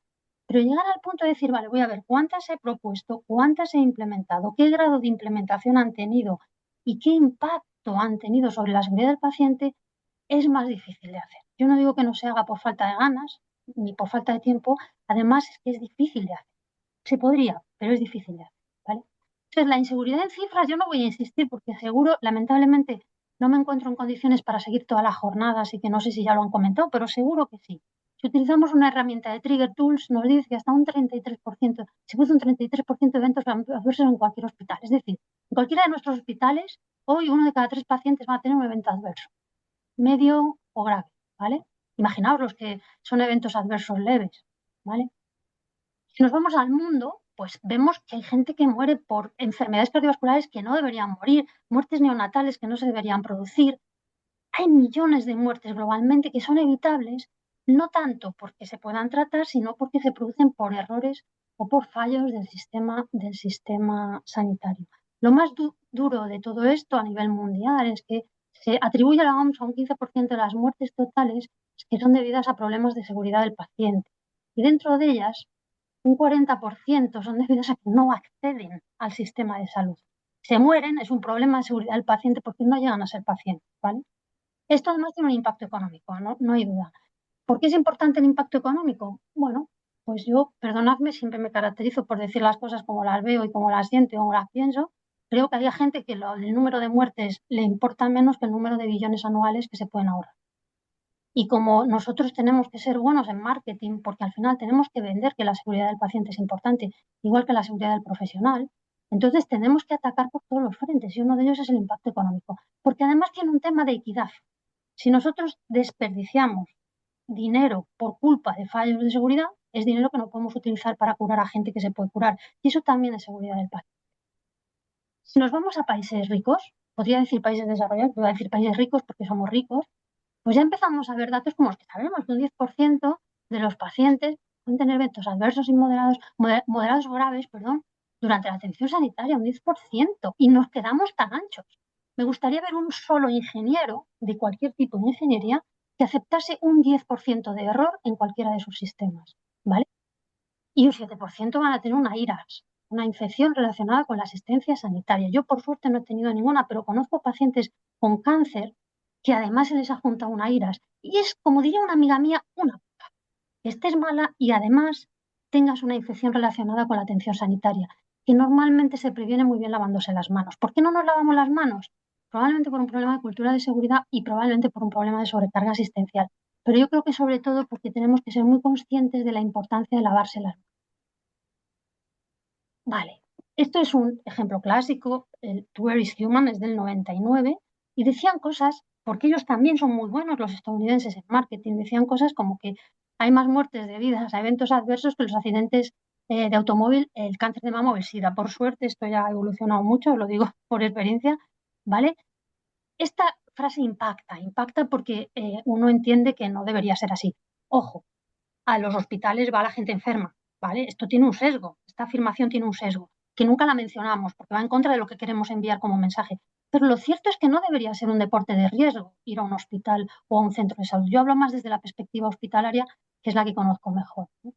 pero llegar al punto de decir, vale, voy a ver cuántas he propuesto, cuántas he implementado, qué grado de implementación han tenido y qué impacto han tenido sobre la seguridad del paciente, es más difícil de hacer. Yo no digo que no se haga por falta de ganas ni por falta de tiempo, además es que es difícil de hacer. Se podría, pero es difícil de hacer, ¿vale? Entonces, la inseguridad en cifras yo no voy a insistir porque seguro, lamentablemente, no me encuentro en condiciones para seguir toda la jornada, así que no sé si ya lo han comentado, pero seguro que sí. Si utilizamos una herramienta de Trigger Tools, nos dice que hasta un 33%, se produce un 33% de eventos adversos en cualquier hospital. Es decir, en cualquiera de nuestros hospitales, hoy 1 de cada 3 pacientes va a tener un evento adverso, medio o grave, ¿vale? Imaginaos los que son eventos adversos leves, ¿vale? Si nos vamos al mundo, pues vemos que hay gente que muere por enfermedades cardiovasculares que no deberían morir, muertes neonatales que no se deberían producir. Hay millones de muertes globalmente que son evitables, no tanto porque se puedan tratar, sino porque se producen por errores o por fallos del sistema sanitario. Lo más duro de todo esto a nivel mundial es que se atribuye a la OMS a un 15% de las muertes totales que son debidas a problemas de seguridad del paciente. Y dentro de ellas, un 40% son debidas a que no acceden al sistema de salud. Se mueren, es un problema de seguridad del paciente porque no llegan a ser pacientes, ¿vale? Esto además tiene un impacto económico, no hay duda. ¿Por qué es importante el impacto económico? Bueno, pues yo, perdonadme, siempre me caracterizo por decir las cosas como las veo y como las siento y como las pienso. Creo que hay gente que el número de muertes le importa menos que el número de billones anuales que se pueden ahorrar. Y como nosotros tenemos que ser buenos en marketing, porque al final tenemos que vender que la seguridad del paciente es importante, igual que la seguridad del profesional, entonces tenemos que atacar por todos los frentes y uno de ellos es el impacto económico, porque además tiene un tema de equidad. Si nosotros desperdiciamos dinero por culpa de fallos de seguridad, es dinero que no podemos utilizar para curar a gente que se puede curar. Y eso también es seguridad del paciente. Si nos vamos a países ricos, podría decir países desarrollados, voy a decir países ricos porque somos ricos, pues ya empezamos a ver datos como los que sabemos, que un 10% de los pacientes pueden tener eventos adversos y moderados o graves, durante la atención sanitaria, un 10%, y nos quedamos tan anchos. Me gustaría ver un solo ingeniero de cualquier tipo de ingeniería que aceptase un 10% de error en cualquiera de sus sistemas, ¿vale? Y un 7% van a tener una IRAS, una infección relacionada con la asistencia sanitaria. Yo, por suerte, no he tenido ninguna, pero conozco pacientes con cáncer que además se les ha juntado una IRAS. Y es, como diría una amiga mía, una puta. Que estés mala y además tengas una infección relacionada con la atención sanitaria, que normalmente se previene muy bien lavándose las manos. ¿Por qué no nos lavamos las manos? Probablemente por un problema de cultura de seguridad y probablemente por un problema de sobrecarga asistencial. Pero yo creo que sobre todo porque tenemos que ser muy conscientes de la importancia de lavarse las manos. Vale, esto es un ejemplo clásico, el To Where is Human es del 99, y decían cosas, porque ellos también son muy buenos los estadounidenses en marketing, decían cosas como que hay más muertes debidas a eventos adversos que los accidentes de automóvil, el cáncer de mama o el SIDA. Por suerte esto ya ha evolucionado mucho, lo digo por experiencia, ¿vale? Esta frase impacta porque uno entiende que no debería ser así. Ojo, a los hospitales va la gente enferma, ¿vale? Esto tiene un sesgo, esta afirmación tiene un sesgo, que nunca la mencionamos porque va en contra de lo que queremos enviar como mensaje. Pero lo cierto es que no debería ser un deporte de riesgo ir a un hospital o a un centro de salud. Yo hablo más desde la perspectiva hospitalaria, que es la que conozco mejor, ¿no?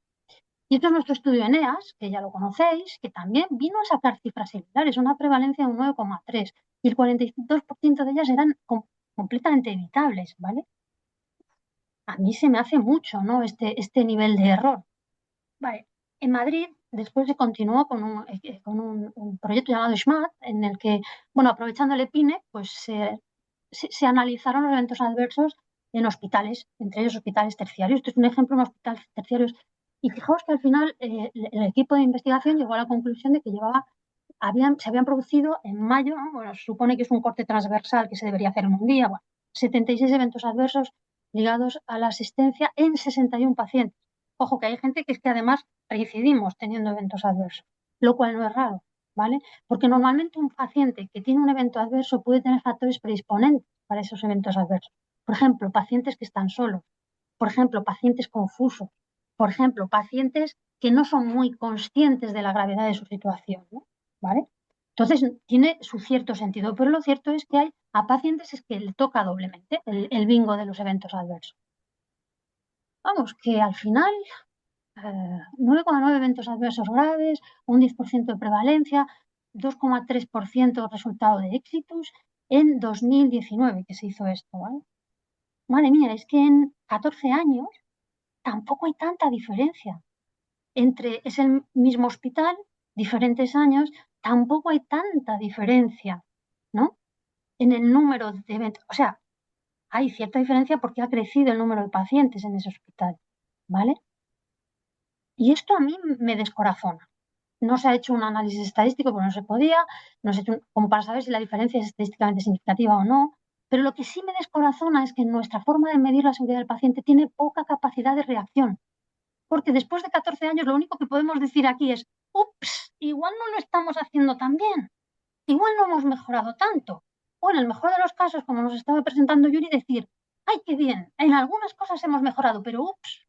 Y esto es nuestro estudio ENEAS, que ya lo conocéis, que también vino a sacar cifras similares, una prevalencia de un 9,3, y el 42% de ellas eran completamente evitables, ¿vale? A mí se me hace mucho, ¿no? Este nivel de error. Vale. En Madrid, después se continuó con un proyecto llamado SMART, en el que, bueno, aprovechando el EPINE, pues se analizaron los eventos adversos en hospitales, entre ellos hospitales terciarios. Esto es un ejemplo de un hospital terciario. Y fijaos que al final el equipo de investigación llegó a la conclusión de que llevaba se habían producido en mayo, ¿no? Bueno, se supone que es un corte transversal que se debería hacer en un día, bueno, 76 eventos adversos ligados a la asistencia en 61 pacientes. Ojo, que hay gente que es que además reincidimos teniendo eventos adversos, lo cual no es raro, ¿vale? Porque normalmente un paciente que tiene un evento adverso puede tener factores predisponentes para esos eventos adversos. Por ejemplo, pacientes que están solos, por ejemplo, pacientes confusos, por ejemplo, pacientes que no son muy conscientes de la gravedad de su situación, ¿no? ¿Vale? Entonces, tiene su cierto sentido, pero lo cierto es que hay a pacientes es que le toca doblemente el bingo de los eventos adversos. Vamos, que al final 9,9 eventos adversos graves, un 10% de prevalencia, 2,3% resultado de éxitos en 2019 que se hizo esto, ¿vale? Madre mía, es que en 14 años tampoco hay tanta diferencia. Es el mismo hospital, diferentes años, tampoco hay tanta diferencia, ¿no? En el número de eventos. O sea, hay cierta diferencia porque ha crecido el número de pacientes en ese hospital, ¿vale? Y esto a mí me descorazona. No se ha hecho un análisis estadístico porque no se podía, no se ha hecho como para saber si la diferencia es estadísticamente significativa o no, pero lo que sí me descorazona es que nuestra forma de medir la seguridad del paciente tiene poca capacidad de reacción. Porque después de 14 años lo único que podemos decir aquí es, ups, igual no lo estamos haciendo tan bien, igual no hemos mejorado tanto. O en el mejor de los casos, como nos estaba presentando Yuri, decir, ay, qué bien, en algunas cosas hemos mejorado, pero ups,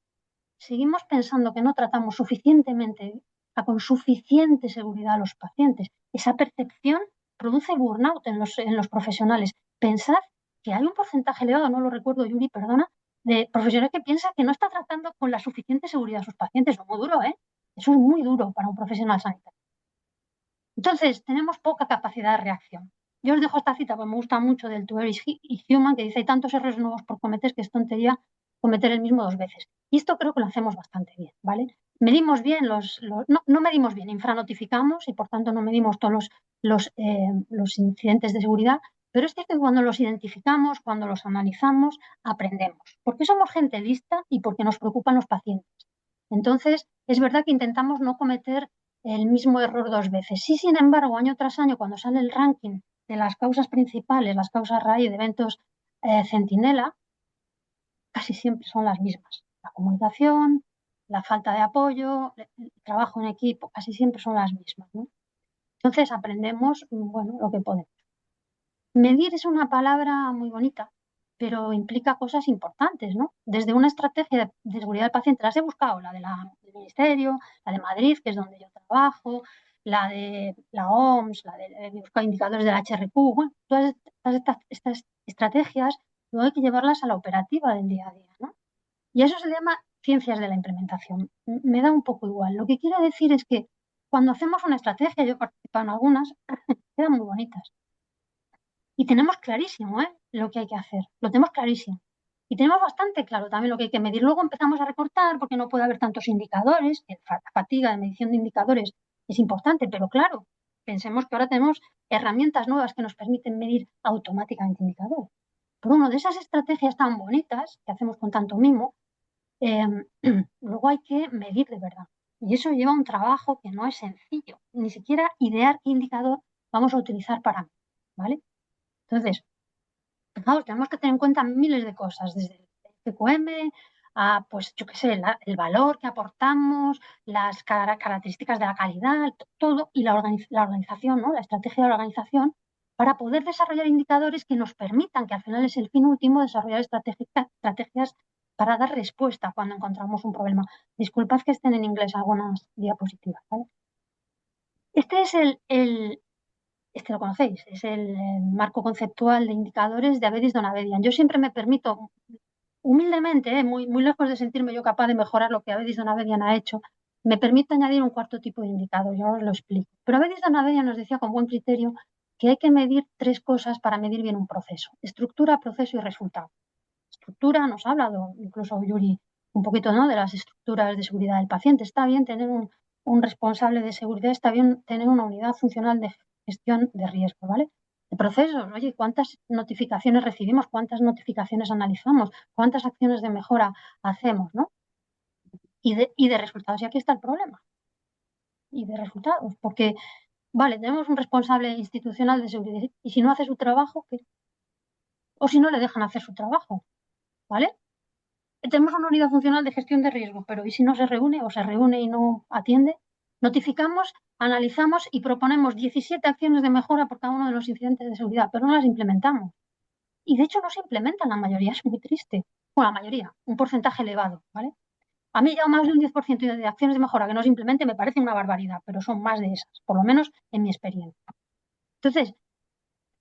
seguimos pensando que no tratamos suficientemente, con suficiente seguridad a los pacientes. Esa percepción produce burnout en los profesionales. Pensad que hay un porcentaje elevado, no lo recuerdo, Yuri, perdona, de profesionales que piensan que no está tratando con la suficiente seguridad a sus pacientes. Eso es muy duro, ¿eh? Eso es muy duro para un profesional sanitario. Entonces, tenemos poca capacidad de reacción. Yo os dejo esta cita, porque me gusta mucho del To Err is Human, que dice, hay tantos errores nuevos por cometer que es tontería cometer el mismo 2 veces. Y esto creo que lo hacemos bastante bien, ¿vale? Medimos bien no medimos bien, infranotificamos y por tanto no medimos todos los incidentes de seguridad, pero es cierto que cuando los identificamos, cuando los analizamos, aprendemos. Porque somos gente lista y porque nos preocupan los pacientes. Entonces, es verdad que intentamos no cometer el mismo error 2 veces. Sí, sin embargo, año tras año, cuando sale el ranking de las causas principales, las causas raíz de eventos centinela, casi siempre son las mismas. La comunicación, la falta de apoyo, el trabajo en equipo, casi siempre son las mismas, ¿no? Entonces aprendemos, bueno, lo que podemos. Medir es una palabra muy bonita, pero implica cosas importantes, ¿no? Desde una estrategia de seguridad del paciente, las he buscado, la del Ministerio, la de Madrid, que es donde yo trabajo, la de la OMS, la de buscar indicadores del HRQ, bueno, todas estas estrategias luego hay que llevarlas a la operativa del día a día, ¿no? Y a eso se le llama ciencias de la implementación. Me da un poco igual. Lo que quiero decir es que cuando hacemos una estrategia, yo he participado en algunas, quedan muy bonitas. Y tenemos clarísimo lo que hay que hacer, lo tenemos clarísimo. Y tenemos bastante claro también lo que hay que medir. Luego empezamos a recortar porque no puede haber tantos indicadores, la fatiga de medición de indicadores es importante, pero claro, pensemos que ahora tenemos herramientas nuevas que nos permiten medir automáticamente indicadores. Pero una de esas estrategias tan bonitas que hacemos con tanto mimo, luego hay que medir de verdad. Y eso lleva un trabajo que no es sencillo, ni siquiera idear qué indicador vamos a utilizar para medir, ¿vale? Entonces, fijaos, tenemos que tener en cuenta miles de cosas, desde el TQM a, pues, yo qué sé, el valor que aportamos, las características de la calidad, todo, y la organización, ¿no? La estrategia de la organización, para poder desarrollar indicadores que nos permitan, que al final es el fin último, desarrollar estrategias para dar respuesta cuando encontramos un problema. Disculpad que estén en inglés algunas diapositivas, ¿vale? Este es este lo conocéis, es el marco conceptual de indicadores de Avedis Donavedian. Yo siempre me permito, humildemente, muy, muy lejos de sentirme yo capaz de mejorar lo que Avedis Donavedian ha hecho, me permite añadir un cuarto tipo de indicador, yo os lo explico. Pero Avedis Donavedian nos decía con buen criterio que hay que medir 3 cosas para medir bien un proceso: estructura, proceso y resultado. Estructura, nos ha hablado incluso Yuri un poquito, ¿no?, de las estructuras de seguridad del paciente. Está bien tener un responsable de seguridad, está bien tener una unidad funcional de gestión de riesgo, ¿vale? De procesos, oye, ¿cuántas notificaciones recibimos? ¿Cuántas notificaciones analizamos? ¿Cuántas acciones de mejora hacemos, ¿no? Y de resultados, y aquí está el problema. Y de resultados, porque Vale, tenemos un responsable institucional de seguridad y si no hace su trabajo, ¿qué? O si no le dejan hacer su trabajo, ¿vale? Tenemos una unidad funcional de gestión de riesgo, pero ¿y si no se reúne o se reúne y no atiende? Notificamos, analizamos y proponemos 17 acciones de mejora por cada uno de los incidentes de seguridad, pero no las implementamos. Y de hecho no se implementan la mayoría, es muy triste. Bueno, la mayoría, un porcentaje elevado, ¿vale? A mí ya más de un 10% de acciones de mejora que no se implemente me parece una barbaridad, pero son más de esas, por lo menos en mi experiencia. Entonces,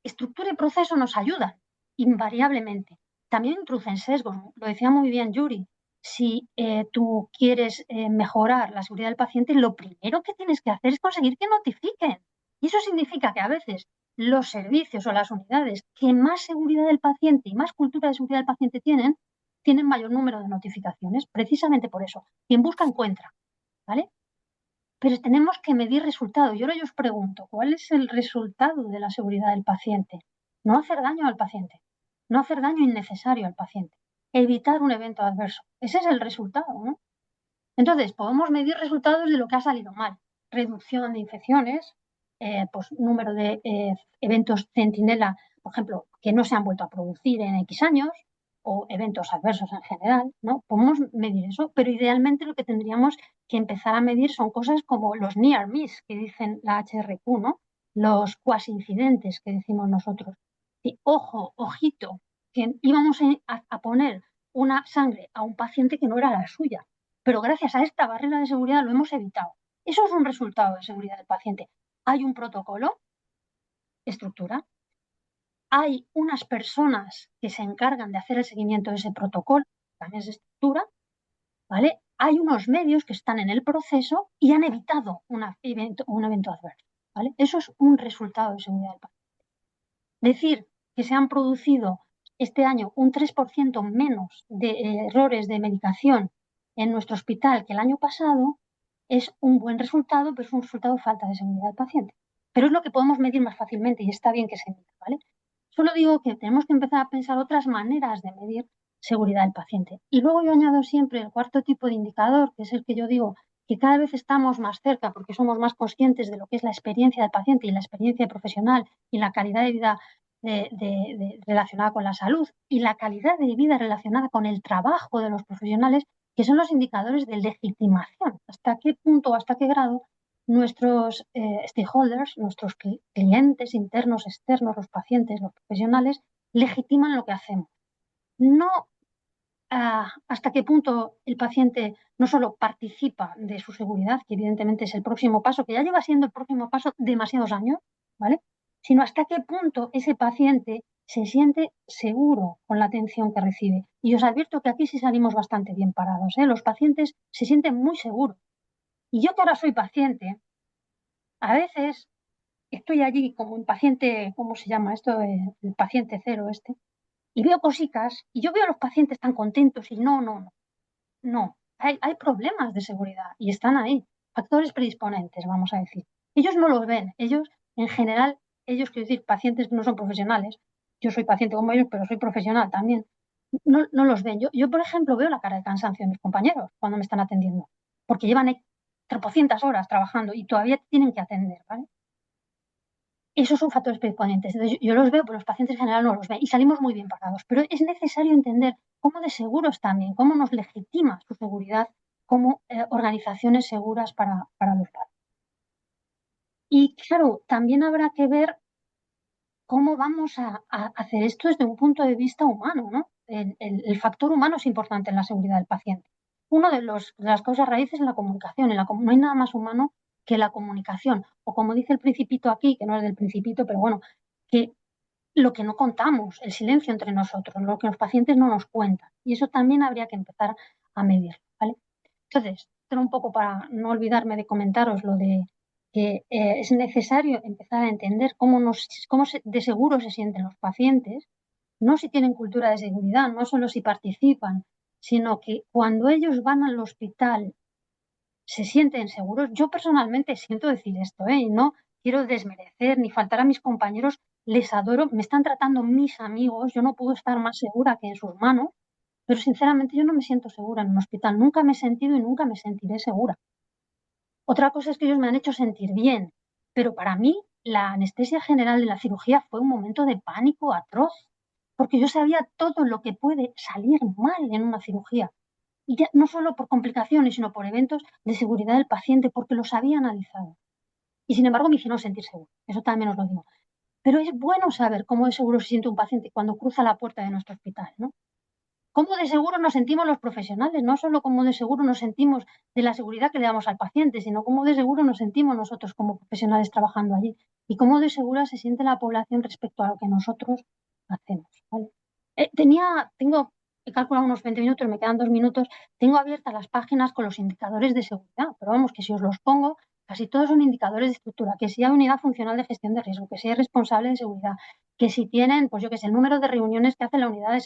estructura y proceso nos ayudan, invariablemente. También introducen sesgos, lo decía muy bien Yuri. Si tú quieres mejorar la seguridad del paciente, lo primero que tienes que hacer es conseguir que notifiquen. Y eso significa que a veces los servicios o las unidades que más seguridad del paciente y más cultura de seguridad del paciente tienen mayor número de notificaciones, precisamente por eso. Quien busca encuentra, ¿vale? Pero tenemos que medir resultados. Yo ahora os pregunto, ¿cuál es el resultado de la seguridad del paciente? No hacer daño al paciente, no hacer daño innecesario al paciente, evitar un evento adverso. Ese es el resultado, ¿no? Entonces, podemos medir resultados de lo que ha salido mal. Reducción de infecciones, pues número de eventos centinela, por ejemplo, que no se han vuelto a producir en X años, o eventos adversos en general, ¿no? Podemos medir eso, pero idealmente lo que tendríamos que empezar a medir son cosas como los near miss, que dicen la HRQ, ¿no? Los cuasi incidentes que decimos nosotros. Y ojo, ojito, que íbamos a poner una sangre a un paciente que no era la suya, pero gracias a esta barrera de seguridad lo hemos evitado. Eso es un resultado de seguridad del paciente. Hay un protocolo, estructura, hay unas personas que se encargan de hacer el seguimiento de ese protocolo, también es estructura, ¿vale? Hay unos medios que están en el proceso y han evitado un evento adverso, ¿vale? Eso es un resultado de seguridad del paciente. Decir que se han producido este año un 3% menos de errores de medicación en nuestro hospital que el año pasado es un buen resultado, pero es un resultado de falta de seguridad del paciente. Pero es lo que podemos medir más fácilmente y está bien que se mida, ¿vale? Solo digo que tenemos que empezar a pensar otras maneras de medir seguridad del paciente. Y luego yo añado siempre el cuarto tipo de indicador, que es el que yo digo que cada vez estamos más cerca porque somos más conscientes de lo que es la experiencia del paciente y la experiencia profesional y la calidad de vida relacionada con la salud y la calidad de vida relacionada con el trabajo de los profesionales, que son los indicadores de legitimación. ¿Hasta qué punto, hasta qué grado nuestros stakeholders, nuestros clientes internos, externos, los pacientes, los profesionales, legitiman lo que hacemos? No hasta qué punto el paciente no solo participa de su seguridad, que evidentemente es el próximo paso, que ya lleva siendo el próximo paso demasiados años, ¿vale? Sino hasta qué punto ese paciente se siente seguro con la atención que recibe. Y os advierto que aquí sí salimos bastante bien parados, ¿eh? Los pacientes se sienten muy seguros. Y yo que ahora soy paciente, a veces estoy allí como un paciente, ¿cómo se llama esto? El paciente cero este. Y veo cositas y yo veo a los pacientes tan contentos y no. Hay problemas de seguridad y están ahí. Factores predisponentes, vamos a decir. Ellos no los ven. Ellos, en general, quiero decir, pacientes que no son profesionales. Yo soy paciente como ellos, pero soy profesional también. No los ven. Yo, por ejemplo, veo la cara de cansancio de mis compañeros cuando me están atendiendo, porque llevan tropocientas horas trabajando y todavía tienen que atender, ¿vale? Esos son factores predisponentes. Entonces, yo los veo, pero los pacientes en general no los ven y salimos muy bien parados. Pero es necesario entender cómo de seguros también, cómo nos legitima su seguridad como organizaciones seguras para los pacientes. Y claro, también habrá que ver cómo vamos a hacer esto desde un punto de vista humano, ¿no? El factor humano es importante en la seguridad del paciente. Uno de las causas raíces es la comunicación. No hay nada más humano que la comunicación. O como dice el Principito aquí, que no es del Principito, pero bueno, que lo que no contamos, el silencio entre nosotros, lo que los pacientes no nos cuentan. Y eso también habría que empezar a medir, ¿vale? Entonces, esto un poco para no olvidarme de comentaros lo de que es necesario empezar a entender cómo de seguro se sienten los pacientes, no si tienen cultura de seguridad, no solo si participan, sino que cuando ellos van al hospital se sienten seguros. Yo personalmente siento decir esto, y no quiero desmerecer ni faltar a mis compañeros, les adoro, me están tratando mis amigos, yo no puedo estar más segura que en sus manos, pero sinceramente yo no me siento segura en un hospital, nunca me he sentido y nunca me sentiré segura. Otra cosa es que ellos me han hecho sentir bien pero para mí la anestesia general de la cirugía fue un momento de pánico atroz, porque yo sabía todo lo que puede salir mal en una cirugía. Y ya, no solo por complicaciones, sino por eventos de seguridad del paciente, porque los había analizado. Y sin embargo me hicieron sentir seguro. Eso también os lo digo. Pero es bueno saber cómo de seguro se siente un paciente cuando cruza la puerta de nuestro hospital, ¿no? Cómo de seguro nos sentimos los profesionales, no solo cómo de seguro nos sentimos de la seguridad que le damos al paciente, sino cómo de seguro nos sentimos nosotros como profesionales trabajando allí y cómo de segura se siente la población respecto a lo que nosotros hacemos, ¿vale? He calculado unos 20 minutos, me quedan 2 minutos, tengo abiertas las páginas con los indicadores de seguridad, pero vamos, que si os los pongo, casi todos son indicadores de estructura, que si hay unidad funcional de gestión de riesgo, que si hay responsable de seguridad, que si tienen, pues yo qué sé, el número de reuniones que hace la unidad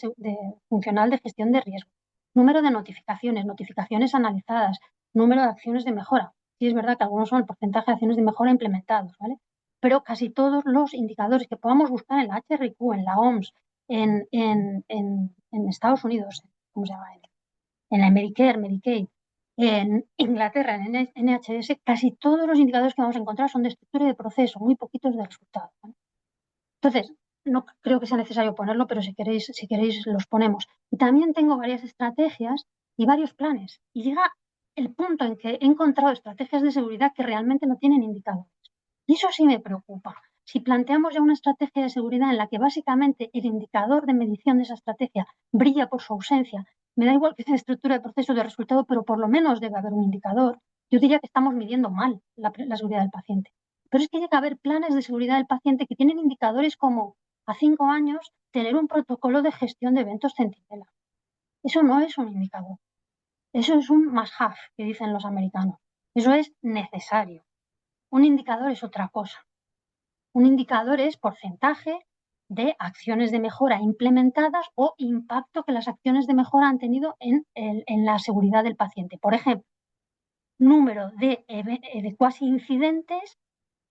funcional de gestión de riesgo, número de notificaciones analizadas, número de acciones de mejora. Sí es verdad que algunos son el porcentaje de acciones de mejora implementados, ¿vale? Pero casi todos los indicadores que podamos buscar en la HRQ, en la OMS, en Estados Unidos, ¿cómo se llama? En la Medicare, Medicaid, en Inglaterra, en NHS, casi todos los indicadores que vamos a encontrar son de estructura y de proceso, muy poquitos de resultados, ¿vale? Entonces, no creo que sea necesario ponerlo, pero si queréis los ponemos. Y también tengo varias estrategias y varios planes. Y llega el punto en que he encontrado estrategias de seguridad que realmente no tienen indicadores. Y eso sí me preocupa. Si planteamos ya una estrategia de seguridad en la que básicamente el indicador de medición de esa estrategia brilla por su ausencia, me da igual que sea estructura de proceso de resultado, pero por lo menos debe haber un indicador. Yo diría que estamos midiendo mal la seguridad del paciente. Pero es que llega a haber planes de seguridad del paciente que tienen indicadores como a 5 años tener un protocolo de gestión de eventos centinela. Eso no es un indicador. Eso es un must have, que dicen los americanos. Eso es necesario. Un indicador es otra cosa. Un indicador es porcentaje de acciones de mejora implementadas o impacto que las acciones de mejora han tenido en la seguridad del paciente. Por ejemplo, número de cuasi incidentes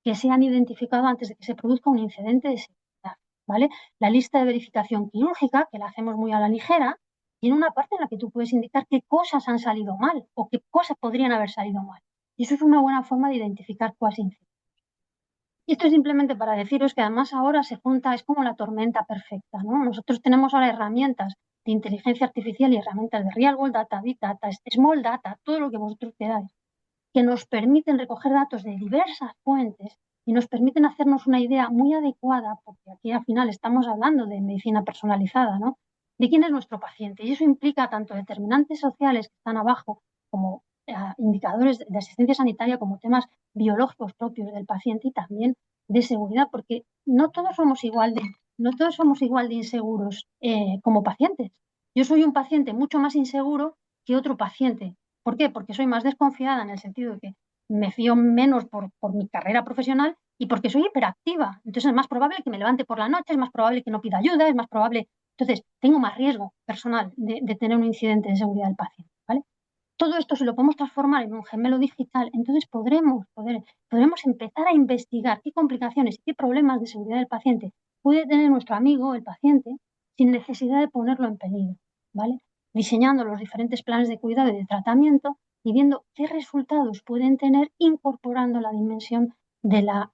que se han identificado antes de que se produzca un incidente de seguridad, ¿vale? La lista de verificación quirúrgica, que la hacemos muy a la ligera, tiene una parte en la que tú puedes indicar qué cosas han salido mal o qué cosas podrían haber salido mal. Y eso es una buena forma de identificar cuasi incidentes. Y esto es simplemente para deciros que además ahora se junta, es como la tormenta perfecta, ¿no? Nosotros tenemos ahora herramientas de inteligencia artificial y herramientas de real world data, big data, small data, todo lo que vosotros queráis, que nos permiten recoger datos de diversas fuentes y nos permiten hacernos una idea muy adecuada, porque aquí al final estamos hablando de medicina personalizada, ¿no? De quién es nuestro paciente. Y eso implica tanto determinantes sociales que están abajo, como indicadores de asistencia sanitaria, como temas biológicos propios del paciente y también de seguridad, porque no todos somos igual de inseguros como pacientes. Yo soy un paciente mucho más inseguro que otro paciente. ¿Por qué? Porque soy más desconfiada en el sentido de que me fío menos por mi carrera profesional y porque soy hiperactiva. Entonces es más probable que me levante por la noche, es más probable que no pida ayuda, es más probable. Entonces tengo más riesgo personal de tener un incidente de seguridad del paciente, ¿vale? Todo esto, si lo podemos transformar en un gemelo digital, entonces podremos empezar a investigar qué complicaciones y qué problemas de seguridad del paciente puede tener nuestro amigo, el paciente, sin necesidad de ponerlo en peligro, ¿vale? Diseñando los diferentes planes de cuidado y de tratamiento y viendo qué resultados pueden tener incorporando la dimensión de la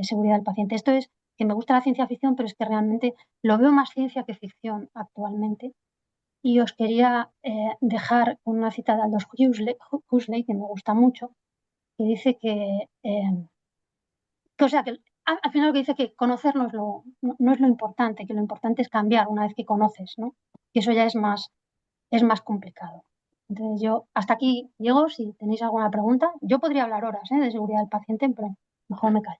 seguridad del paciente. Esto es que me gusta la ciencia ficción, pero es que realmente lo veo más ciencia que ficción actualmente. Y os quería dejar una cita de Aldous Huxley, que me gusta mucho, que dice al final lo que dice que conocer no es lo importante, que lo importante es cambiar una vez que conoces, ¿no? Que eso ya es más complicado. Entonces yo hasta aquí llego. Si tenéis alguna pregunta, yo podría hablar horas de seguridad del paciente, pero mejor me callo.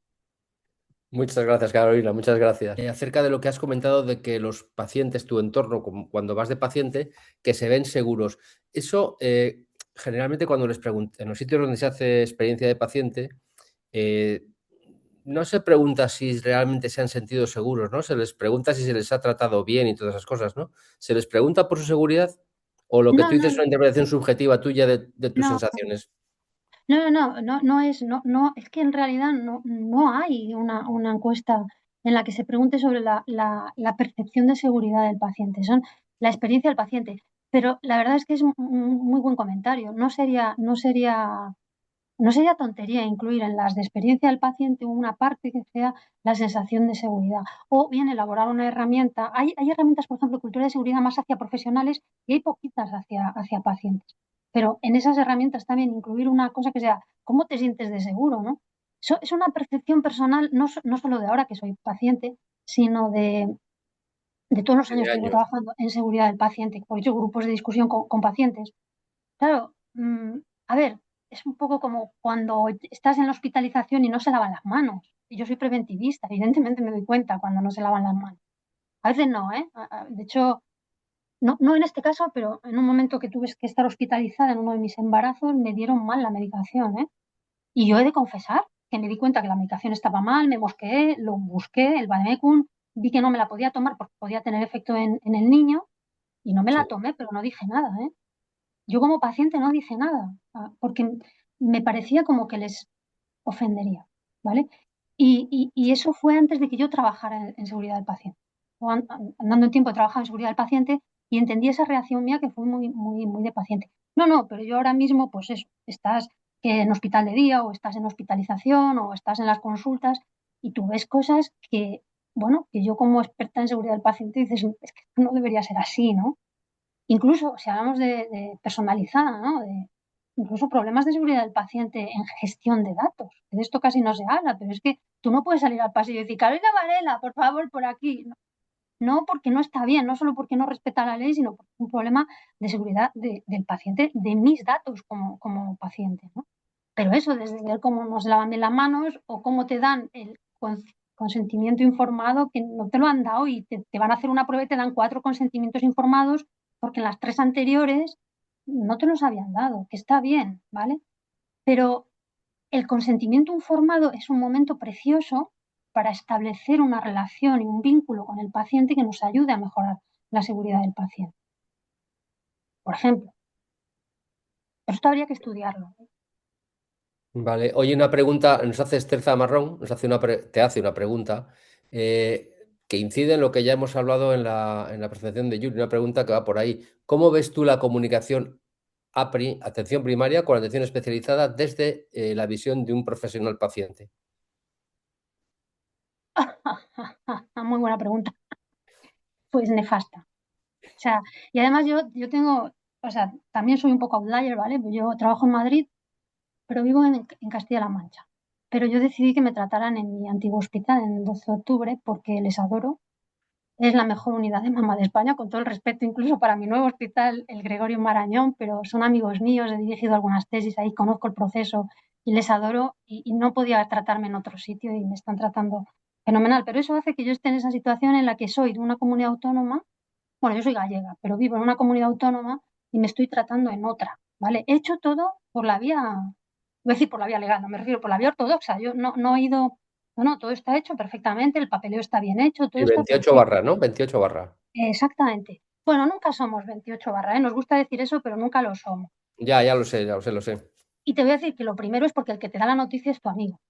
Muchas gracias, Carolina, muchas gracias. Acerca de lo que has comentado de que los pacientes, tu entorno, cuando vas de paciente, que se ven seguros. Eso, generalmente cuando les preguntan, en los sitios donde se hace experiencia de paciente, no se pregunta si realmente se han sentido seguros, ¿no? Se les pregunta si se les ha tratado bien y todas esas cosas, ¿no? ¿Se les pregunta por su seguridad? ¿O lo que tú dices es una interpretación subjetiva tuya de tus sensaciones? No, es que en realidad no hay una encuesta en la que se pregunte sobre la percepción de seguridad del paciente, son la experiencia del paciente. Pero la verdad es que es un muy buen comentario. No sería no sería tontería incluir en las de experiencia del paciente una parte que sea la sensación de seguridad. O bien elaborar una herramienta. Hay herramientas, por ejemplo, cultura de seguridad más hacia profesionales y hay poquitas hacia pacientes. Pero en esas herramientas también incluir una cosa que sea, ¿cómo te sientes de seguro, no? Eso es una percepción personal, no solo de ahora que soy paciente, sino de todos los años de que llevo años. trabajando en seguridad del paciente, porque he hecho grupos de discusión con pacientes. Claro, a ver, es un poco como cuando estás en la hospitalización y no se lavan las manos. Y yo soy preventivista, evidentemente me doy cuenta cuando no se lavan las manos. A veces no, ¿eh? De hecho, no en este caso, pero en un momento que tuve que estar hospitalizada en uno de mis embarazos, me dieron mal la medicación, ¿eh? Y yo he de confesar que me di cuenta que la medicación estaba mal, me mosqueé, lo busqué, el Vademecum, vi que no me la podía tomar porque podía tener efecto en el niño y no me Sí. la tomé, pero no dije nada, ¿eh? Yo como paciente no dije nada, porque me parecía como que les ofendería, ¿vale? Y eso fue antes de que yo trabajara en seguridad del paciente. Andando en tiempo he trabajado en seguridad del paciente y entendí esa reacción mía que fue muy, muy, muy de paciente. No, pero yo ahora mismo, pues eso, estás en hospital de día o estás en hospitalización o estás en las consultas y tú ves cosas que, bueno, que yo como experta en seguridad del paciente dices, es que esto no debería ser así, ¿no? Incluso si hablamos de personalizada, ¿no? Incluso problemas de seguridad del paciente en gestión de datos. De esto casi no se habla, pero es que tú no puedes salir al pasillo y decir, Carolina Varela, por favor, por aquí. No, porque no está bien, no solo porque no respeta la ley, sino porque es un problema de seguridad del paciente, de mis datos como paciente, ¿no? Pero eso, desde ver cómo nos lavan bien las manos o cómo te dan el consentimiento informado, que no te lo han dado y te van a hacer una prueba y te dan 4 consentimientos informados porque en las 3 anteriores no te los habían dado, que está bien, ¿vale? Pero el consentimiento informado es un momento precioso para establecer una relación y un vínculo con el paciente que nos ayude a mejorar la seguridad del paciente, por ejemplo. Pero esto habría que estudiarlo. Vale. Oye, una pregunta, nos hace Esther Zamarrón, te hace una pregunta que incide en lo que ya hemos hablado en la presentación de Yuri, una pregunta que va por ahí. ¿Cómo ves tú la comunicación APRI, atención primaria, con atención especializada desde la visión de un profesional paciente? Muy buena pregunta. Pues nefasta. O sea, y además yo tengo, o sea, también soy un poco outlier, ¿vale? Pues yo trabajo en Madrid, pero vivo en Castilla-La Mancha. Pero yo decidí que me trataran en mi antiguo hospital en el 12 de octubre porque les adoro. Es la mejor unidad de mama de España, con todo el respeto incluso para mi nuevo hospital, el Gregorio Marañón, pero son amigos míos, he dirigido algunas tesis ahí, conozco el proceso y les adoro y no podía tratarme en otro sitio y me están tratando fenomenal. Pero eso hace que yo esté en esa situación en la que soy de una comunidad autónoma. Bueno, yo soy gallega, pero vivo en una comunidad autónoma y me estoy tratando en otra, ¿vale? He hecho todo por la vía, voy a decir por la vía legal, no me refiero por la vía ortodoxa. Yo no he ido, no, todo está hecho perfectamente, el papeleo está bien hecho, todo Sí, está 28 perfecto. barra, ¿no? 28 barra. Exactamente. Bueno, nunca somos 28 barra, ¿eh? Nos gusta decir eso, pero nunca lo somos. Ya lo sé, ya lo sé, lo sé. Y te voy a decir que lo primero es porque el que te da la noticia es tu amigo.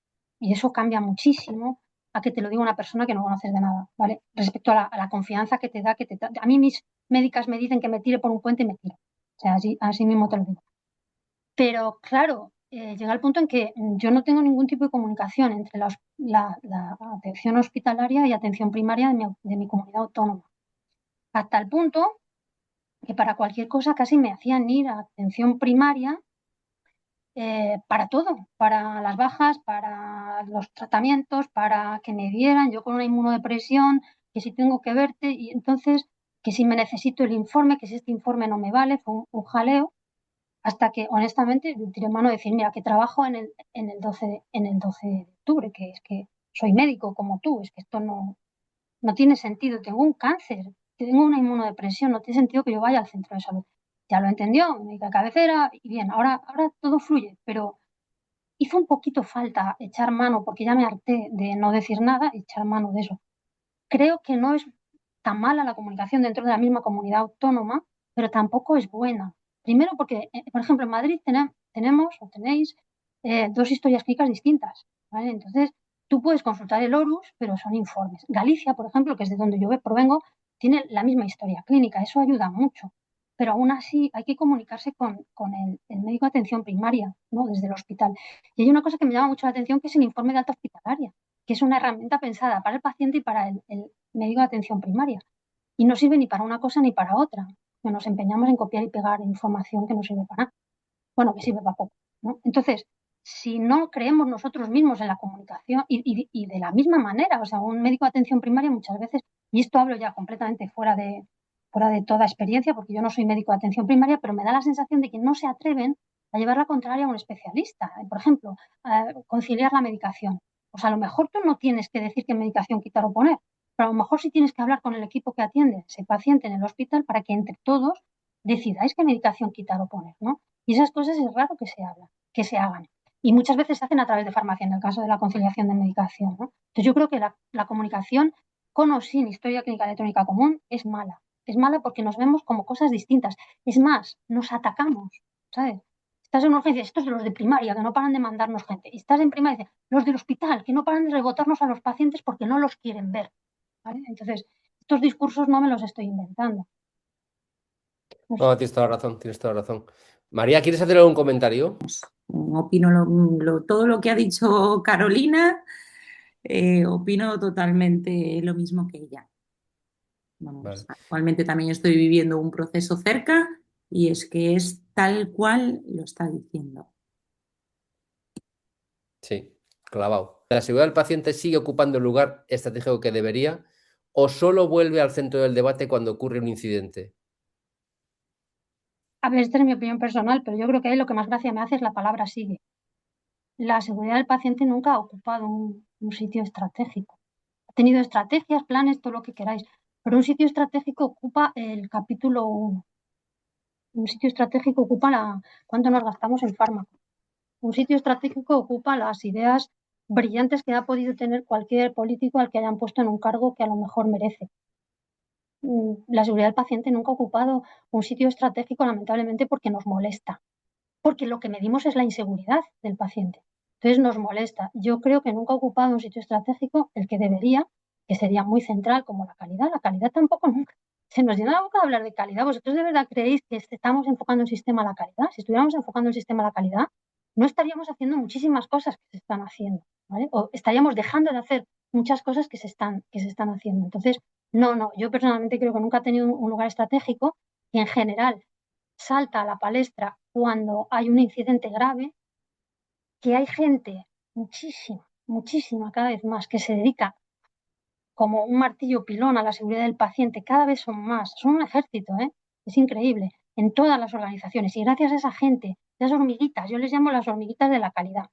Y eso cambia muchísimo a que te lo diga una persona que no conoces de nada, ¿vale? Respecto a la confianza que te da, a mí mis médicas me dicen que me tire por un puente y me tiro. O sea, así mismo te lo digo. Pero claro, llega el punto en que yo no tengo ningún tipo de comunicación entre la atención hospitalaria y atención primaria de mi comunidad autónoma. Hasta el punto que para cualquier cosa casi me hacían ir a atención primaria para todo, para las bajas, para los tratamientos, para que me dieran, yo con una inmunodepresión, que si tengo que verte, y entonces que si me necesito el informe, que si este informe no me vale, fue un jaleo, hasta que honestamente tiré mano de decir, mira, que trabajo en el 12 de octubre, que es que soy médico como tú, es que esto no tiene sentido, tengo un cáncer, tengo una inmunodepresión, no tiene sentido que yo vaya al centro de salud. Ya lo entendió, médica cabecera, y bien, ahora todo fluye, pero hizo un poquito falta echar mano, porque ya me harté de no decir nada, echar mano de eso. Creo que no es tan mala la comunicación dentro de la misma comunidad autónoma, pero tampoco es buena. Primero porque, por ejemplo, en Madrid tenemos o tenéis 2 historias clínicas distintas, ¿vale? Entonces, tú puedes consultar el ORUS, pero son informes. Galicia, por ejemplo, que es de donde yo provengo, tiene la misma historia clínica. Eso ayuda mucho. pero aún así hay que comunicarse con el médico de atención primaria, ¿no? Desde el hospital. Y hay una cosa que me llama mucho la atención, que es el informe de alta hospitalaria, que es una herramienta pensada para el paciente y para el médico de atención primaria. Y no sirve ni para una cosa ni para otra. Que nos empeñamos en copiar y pegar información que no sirve para nada. Bueno, que sirve para poco, ¿no? Entonces, si no creemos nosotros mismos en la comunicación y de la misma manera, o sea, un médico de atención primaria muchas veces, y esto hablo ya completamente fuera de toda experiencia, porque yo no soy médico de atención primaria, pero me da la sensación de que no se atreven a llevar la contraria a un especialista. Por ejemplo, conciliar la medicación. Pues a lo mejor tú no tienes que decir qué medicación quitar o poner, pero a lo mejor sí tienes que hablar con el equipo que atiende ese paciente en el hospital para que entre todos decidáis qué medicación quitar o poner, ¿no? Y esas cosas es raro que se hagan. Y muchas veces se hacen a través de farmacia, en el caso de la conciliación de medicación, ¿no? Entonces yo creo que la comunicación con o sin historia clínica electrónica común es mala. Es mala porque nos vemos como cosas distintas. Es más, nos atacamos, ¿sabes? Estás en una urgencia, estos de los de primaria, que no paran de mandarnos gente. Y estás en primaria y dices, los del hospital, que no paran de rebotarnos a los pacientes porque no los quieren ver, ¿vale? Entonces, estos discursos no me los estoy inventando. No sé. No, tienes toda la razón, tienes toda la razón. María, ¿quieres hacer algún comentario? Opino todo lo que ha dicho Carolina, opino totalmente lo mismo que ella. Vamos, Vale. actualmente también estoy viviendo un proceso cerca y es que es tal cual lo está diciendo. Sí, clavado. ¿La seguridad del paciente sigue ocupando el lugar estratégico que debería o solo vuelve al centro del debate cuando ocurre un incidente? A ver, esta es mi opinión personal, pero yo creo que ahí lo que más gracia me hace es la palabra sigue. La seguridad del paciente nunca ha ocupado un sitio estratégico. Ha tenido estrategias, planes, todo lo que queráis, pero un sitio estratégico ocupa el capítulo 1. Un sitio estratégico ocupa cuánto nos gastamos en fármacos. Un sitio estratégico ocupa las ideas brillantes que ha podido tener cualquier político al que hayan puesto en un cargo que a lo mejor merece. La seguridad del paciente nunca ha ocupado un sitio estratégico, lamentablemente, porque nos molesta. Porque lo que medimos es la inseguridad del paciente. Entonces nos molesta. Yo creo que nunca ha ocupado un sitio estratégico el que debería, que sería muy central, como la calidad. La calidad tampoco nunca. Se nos llena la boca de hablar de calidad. ¿Vosotros de verdad creéis que estamos enfocando el sistema a la calidad? Si estuviéramos enfocando el sistema a la calidad, no estaríamos haciendo muchísimas cosas que se están haciendo, ¿vale? O estaríamos dejando de hacer muchas cosas que se están haciendo. Entonces, no, yo personalmente creo que nunca ha tenido un lugar estratégico y en general salta a la palestra cuando hay un incidente grave, que hay gente, muchísima cada vez más, que se dedica como un martillo pilón a la seguridad del paciente, cada vez son más, son un ejército, ¿eh? Es increíble, en todas las organizaciones. Y gracias a esa gente, esas hormiguitas, yo les llamo las hormiguitas de la calidad,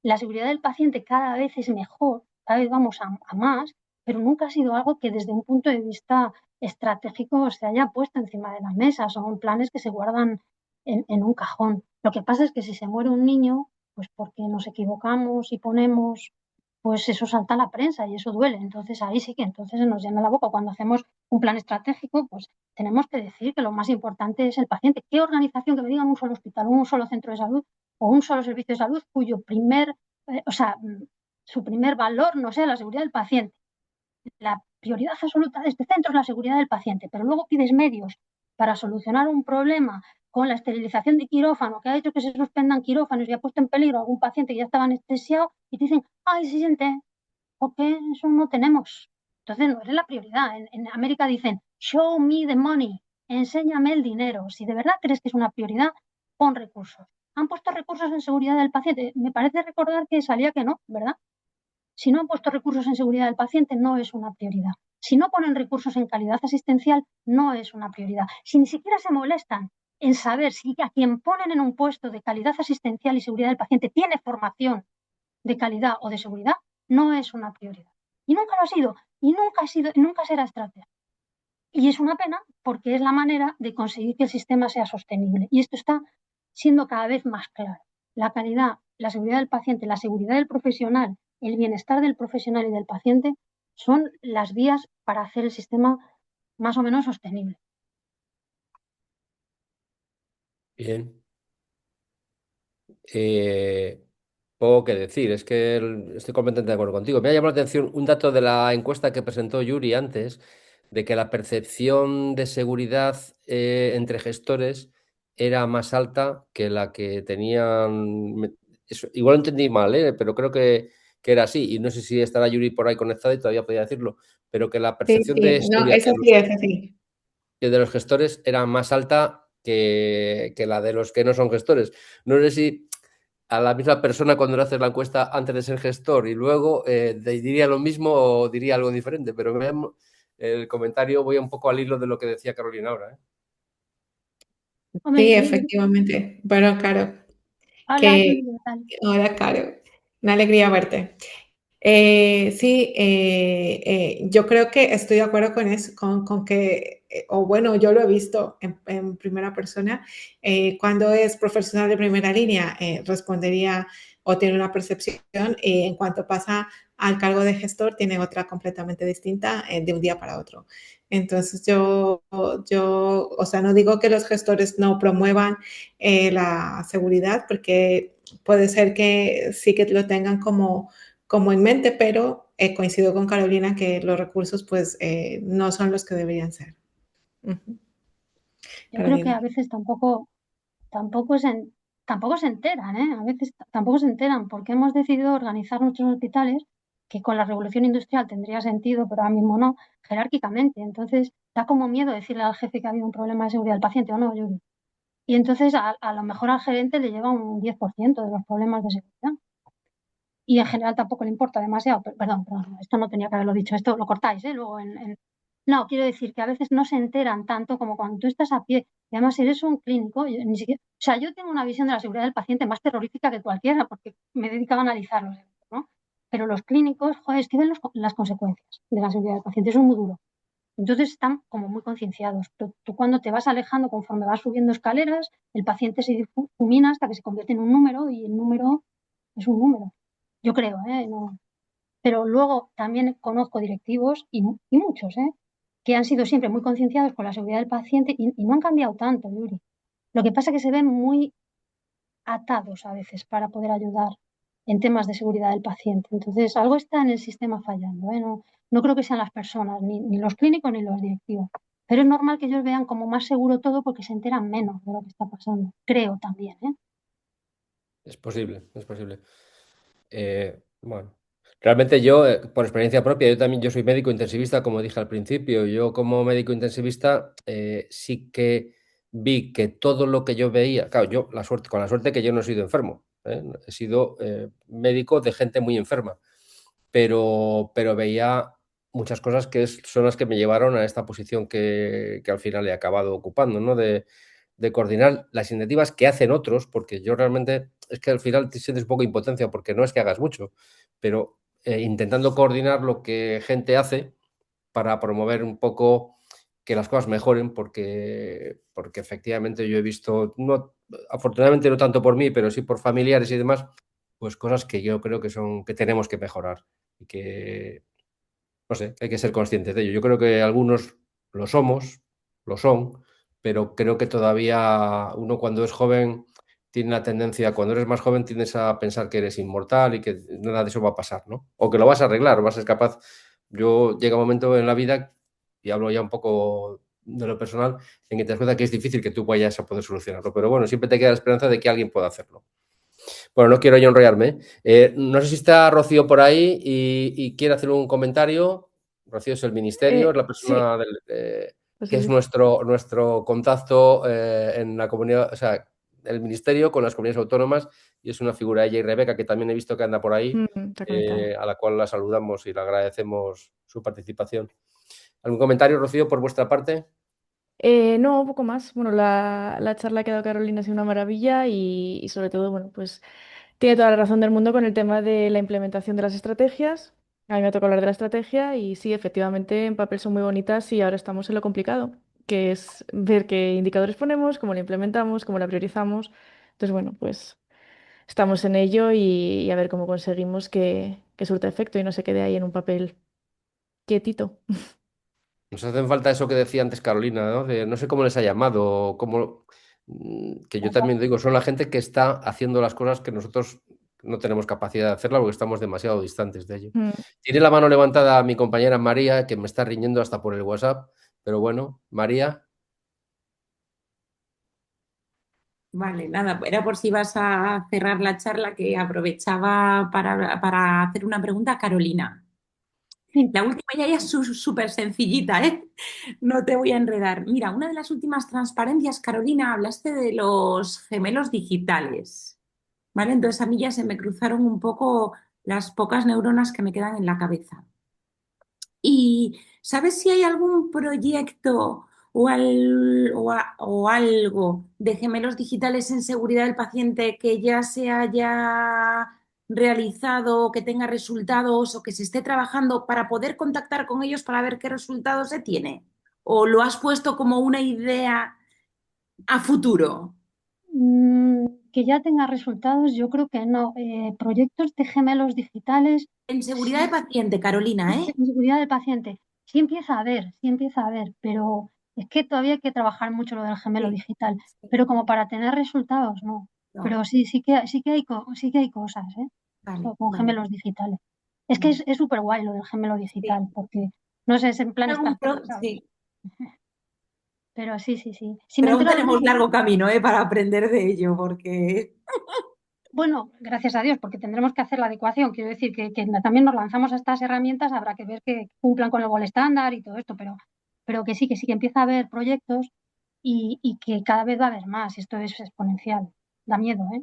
la seguridad del paciente cada vez es mejor, cada vez vamos a más, pero nunca ha sido algo que desde un punto de vista estratégico se haya puesto encima de la mesa. Son planes que se guardan en un cajón. Lo que pasa es que si se muere un niño, pues porque nos equivocamos y ponemos, pues eso salta a la prensa y eso duele. Entonces ahí sí que entonces se nos llena la boca. Cuando hacemos un plan estratégico, pues tenemos que decir que lo más importante es el paciente. ¿Qué organización que me digan un solo hospital, un solo centro de salud o un solo servicio de salud cuyo su primer valor no sea la seguridad del paciente? La prioridad absoluta de este centro es la seguridad del paciente, pero luego pides medios para solucionar un problema con la esterilización de quirófano que ha hecho que se suspendan quirófanos y ha puesto en peligro a algún paciente que ya estaba anestesiado y te dicen, ay, se siente, porque eso no tenemos. Entonces no es la prioridad. En América dicen, show me the money, enséñame el dinero. Si de verdad crees que es una prioridad, pon recursos. ¿Han puesto recursos en seguridad del paciente? Me parece recordar que salía que no, ¿verdad? Si no han puesto recursos en seguridad del paciente, no es una prioridad. Si no ponen recursos en calidad asistencial, no es una prioridad. Si ni siquiera se molestan en saber si a quien ponen en un puesto de calidad asistencial y seguridad del paciente tiene formación de calidad o de seguridad, no es una prioridad. Y nunca lo ha sido, y nunca será estrategia. Y es una pena porque es la manera de conseguir que el sistema sea sostenible. Y esto está siendo cada vez más claro. La calidad, la seguridad del paciente, la seguridad del profesional, el bienestar del profesional y del paciente son las vías para hacer el sistema más o menos sostenible. Bien. Poco que decir, es que estoy completamente de acuerdo contigo. Me ha llamado la atención un dato de la encuesta que presentó Yuri antes, de que la percepción de seguridad entre gestores era más alta que la que tenían. Igual lo entendí mal, pero creo que era así. Y no sé si estará Yuri por ahí conectada y todavía podría decirlo, pero que la Sí, percepción sí, de no, seguridad eso sí, eso sí. de los gestores era más alta que la de los que no son gestores. No sé si a la misma persona cuando le haces la encuesta antes de ser gestor y luego diría lo mismo o diría algo diferente, pero el comentario voy un poco al hilo de lo que decía Carolina ahora. Hombre, Sí, yo, efectivamente. Bueno, Caro, hola, que Julia, ¿qué tal? hola, Caro. Una alegría verte. Sí, yo creo que estoy de acuerdo con eso, con que, o bueno, yo lo he visto en primera persona. Cuando es profesional de primera línea, respondería o tiene una percepción, y en cuanto pasa al cargo de gestor, tiene otra completamente distinta, de un día para otro. Entonces, o sea, no digo que los gestores no promuevan la seguridad, porque puede ser que sí que lo tengan como en mente, pero coincido con Carolina que los recursos pues no son los que deberían ser. Yo creo que Carolina. a veces tampoco tampoco se enteran, ¿eh? A veces tampoco se enteran porque hemos decidido organizar nuestros hospitales, que con la revolución industrial tendría sentido, pero ahora mismo no, jerárquicamente. Entonces da como miedo decirle al jefe que ha habido un problema de seguridad del paciente o no, Yuri. Y entonces a lo mejor al gerente le llega un 10% de los problemas de seguridad. Y en general tampoco le importa demasiado. Perdón, esto no tenía que haberlo dicho, esto lo cortáis, ¿eh? Luego No, quiero decir que a veces no se enteran tanto como cuando tú estás a pie. Y además, si eres un clínico, ni siquiera, o sea, yo tengo una visión de la seguridad del paciente más terrorífica que cualquiera, porque me dedicaba a analizarlos, ¿no? Pero los clínicos, joder, es que ven las consecuencias de la seguridad del paciente, eso es muy duro. Entonces están como muy concienciados. Tú cuando te vas alejando, conforme vas subiendo escaleras, el paciente se difumina hasta que se convierte en un número y el número es un número. Yo creo, ¿eh? No. Pero luego también conozco directivos y muchos, ¿eh? Que han sido siempre muy concienciados con la seguridad del paciente y no han cambiado tanto, Yuri. Lo que pasa es que se ven muy atados a veces para poder ayudar en temas de seguridad del paciente. Entonces, algo está en el sistema fallando, ¿eh? No creo que sean las personas, ni los clínicos ni los directivos. Pero es normal que ellos vean como más seguro todo porque se enteran menos de lo que está pasando. Creo también, ¿eh? Es posible, es posible. Bueno, realmente yo, por experiencia propia, yo soy médico intensivista, como dije al principio. Yo como médico intensivista sí que vi que todo lo que yo veía, claro, yo con la suerte que yo no he sido enfermo, he sido médico de gente muy enferma, pero veía muchas cosas que son las que me llevaron a esta posición que al final he acabado ocupando, ¿no? De coordinar las iniciativas que hacen otros, porque yo realmente es que al final te sientes un poco impotencia porque no es que hagas mucho, pero intentando coordinar lo que gente hace para promover un poco que las cosas mejoren, porque efectivamente yo he visto, no, afortunadamente no tanto por mí, pero sí por familiares y demás, pues cosas que yo creo que tenemos que mejorar y que, no sé, hay que ser conscientes de ello. Yo creo que algunos lo somos, lo son, pero creo que todavía uno cuando es joven tiene la tendencia, cuando eres más joven tienes a pensar que eres inmortal y que nada de eso va a pasar, ¿no? O que lo vas a arreglar, vas a ser capaz. Llega un momento en la vida, y hablo ya un poco de lo personal, en que te das cuenta que es difícil que tú vayas a poder solucionarlo, pero bueno, siempre te queda la esperanza de que alguien pueda hacerlo. Bueno, no quiero yo enrollarme. No sé si está Rocío por ahí y quiere hacer un comentario. Rocío es el ministerio, es la Sí, persona José que es Luis. nuestro contacto en la comunidad, o sea, el ministerio con las comunidades autónomas, y es una figura, ella y Rebeca, que también he visto que anda por ahí, Está conectada. a la cual la saludamos y le agradecemos su participación. ¿Algún comentario, Rocío, por vuestra parte? No, poco más. Bueno, la charla que ha dado Carolina ha sido una maravilla y sobre todo, bueno, pues tiene toda la razón del mundo con el tema de la implementación de las estrategias. A mí me toca hablar de la estrategia y sí, efectivamente, en papel son muy bonitas y ahora estamos en lo complicado, que es ver qué indicadores ponemos, cómo la implementamos, cómo la priorizamos. Entonces, bueno, pues estamos en ello y a ver cómo conseguimos que surta efecto y no se quede ahí en un papel quietito. Nos hacen falta eso que decía antes Carolina, ¿no? No sé cómo les ha llamado, que yo también digo, son la gente que está haciendo las cosas que nosotros no tenemos capacidad de hacerla porque estamos demasiado distantes de ello. Mm. Tiene la mano levantada mi compañera María, que me está riñendo hasta por el WhatsApp, pero bueno, María. Vale, nada, era por si vas a cerrar la charla, que aprovechaba para hacer una pregunta a Carolina. Sí. La última ya es súper sencillita, ¿eh? No te voy a enredar. Mira, una de las últimas transparencias, Carolina, hablaste de los gemelos digitales, ¿vale? Entonces a mí ya se me cruzaron un poco las pocas neuronas que me quedan en la cabeza. ¿Y sabes si hay algún proyecto o algo de gemelos digitales en seguridad del paciente que ya se haya realizado, que tenga resultados o que se esté trabajando para poder contactar con ellos para ver qué resultados se tiene? ¿O lo has puesto como una idea a futuro? Que ya tenga resultados, yo creo que no. Proyectos de gemelos digitales, En seguridad de sí, paciente, Carolina, ¿eh? en seguridad del paciente, sí empieza a haber, pero es que todavía hay que trabajar mucho lo del gemelo Sí, digital, sí, pero como para tener resultados, no. no. Pero sí que hay cosas, ¿eh? Vale, Con vale, gemelos digitales. Es que vale. es súper guay lo del gemelo Sí. digital, porque no sé, es en plan Startup, ¿sabes? Sí. Pero sí, sí, sí. Sí me Pero aún entero de tenemos ello. largo camino, para aprender de ello, porque Bueno, gracias a Dios, porque tendremos que hacer la adecuación. Quiero decir que también nos lanzamos a estas herramientas, habrá que ver que cumplan con el gol estándar y todo esto, pero que sí que empieza a haber proyectos y que cada vez va a haber más. Esto es exponencial. Da miedo, ¿eh?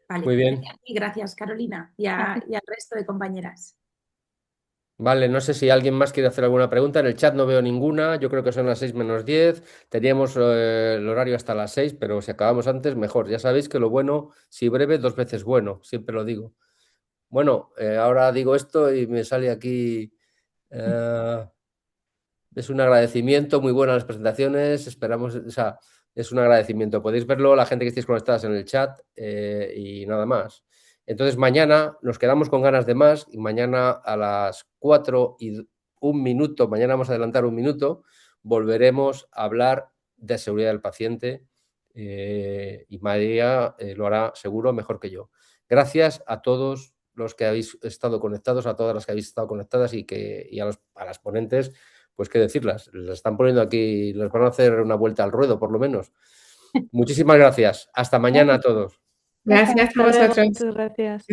vale. Muy bien. Y gracias, Carolina, Así. y al resto de compañeras. Vale, no sé si alguien más quiere hacer alguna pregunta. En el chat no veo ninguna. Yo creo que son las 6 menos 10. Teníamos el horario hasta las 6, pero si acabamos antes, mejor. Ya sabéis que lo bueno, si breve, 2 veces bueno. Siempre lo digo. Bueno, ahora digo esto y me sale aquí. Es un agradecimiento, muy buenas las presentaciones. Esperamos, o sea, es un agradecimiento. Podéis verlo, la gente que estéis conectadas en el chat y nada más. Entonces, mañana nos quedamos con ganas de más y mañana a las 4:01, mañana vamos a adelantar 1 minuto, volveremos a hablar de seguridad del paciente y María lo hará seguro mejor que yo. Gracias a todos los que habéis estado conectados, a todas las que habéis estado conectadas y a las ponentes, pues qué decirlas, las están poniendo aquí, les van a hacer una vuelta al ruedo por lo menos. Muchísimas gracias. Hasta mañana a todos. Gracias a Hasta luego, vosotros. muchas gracias.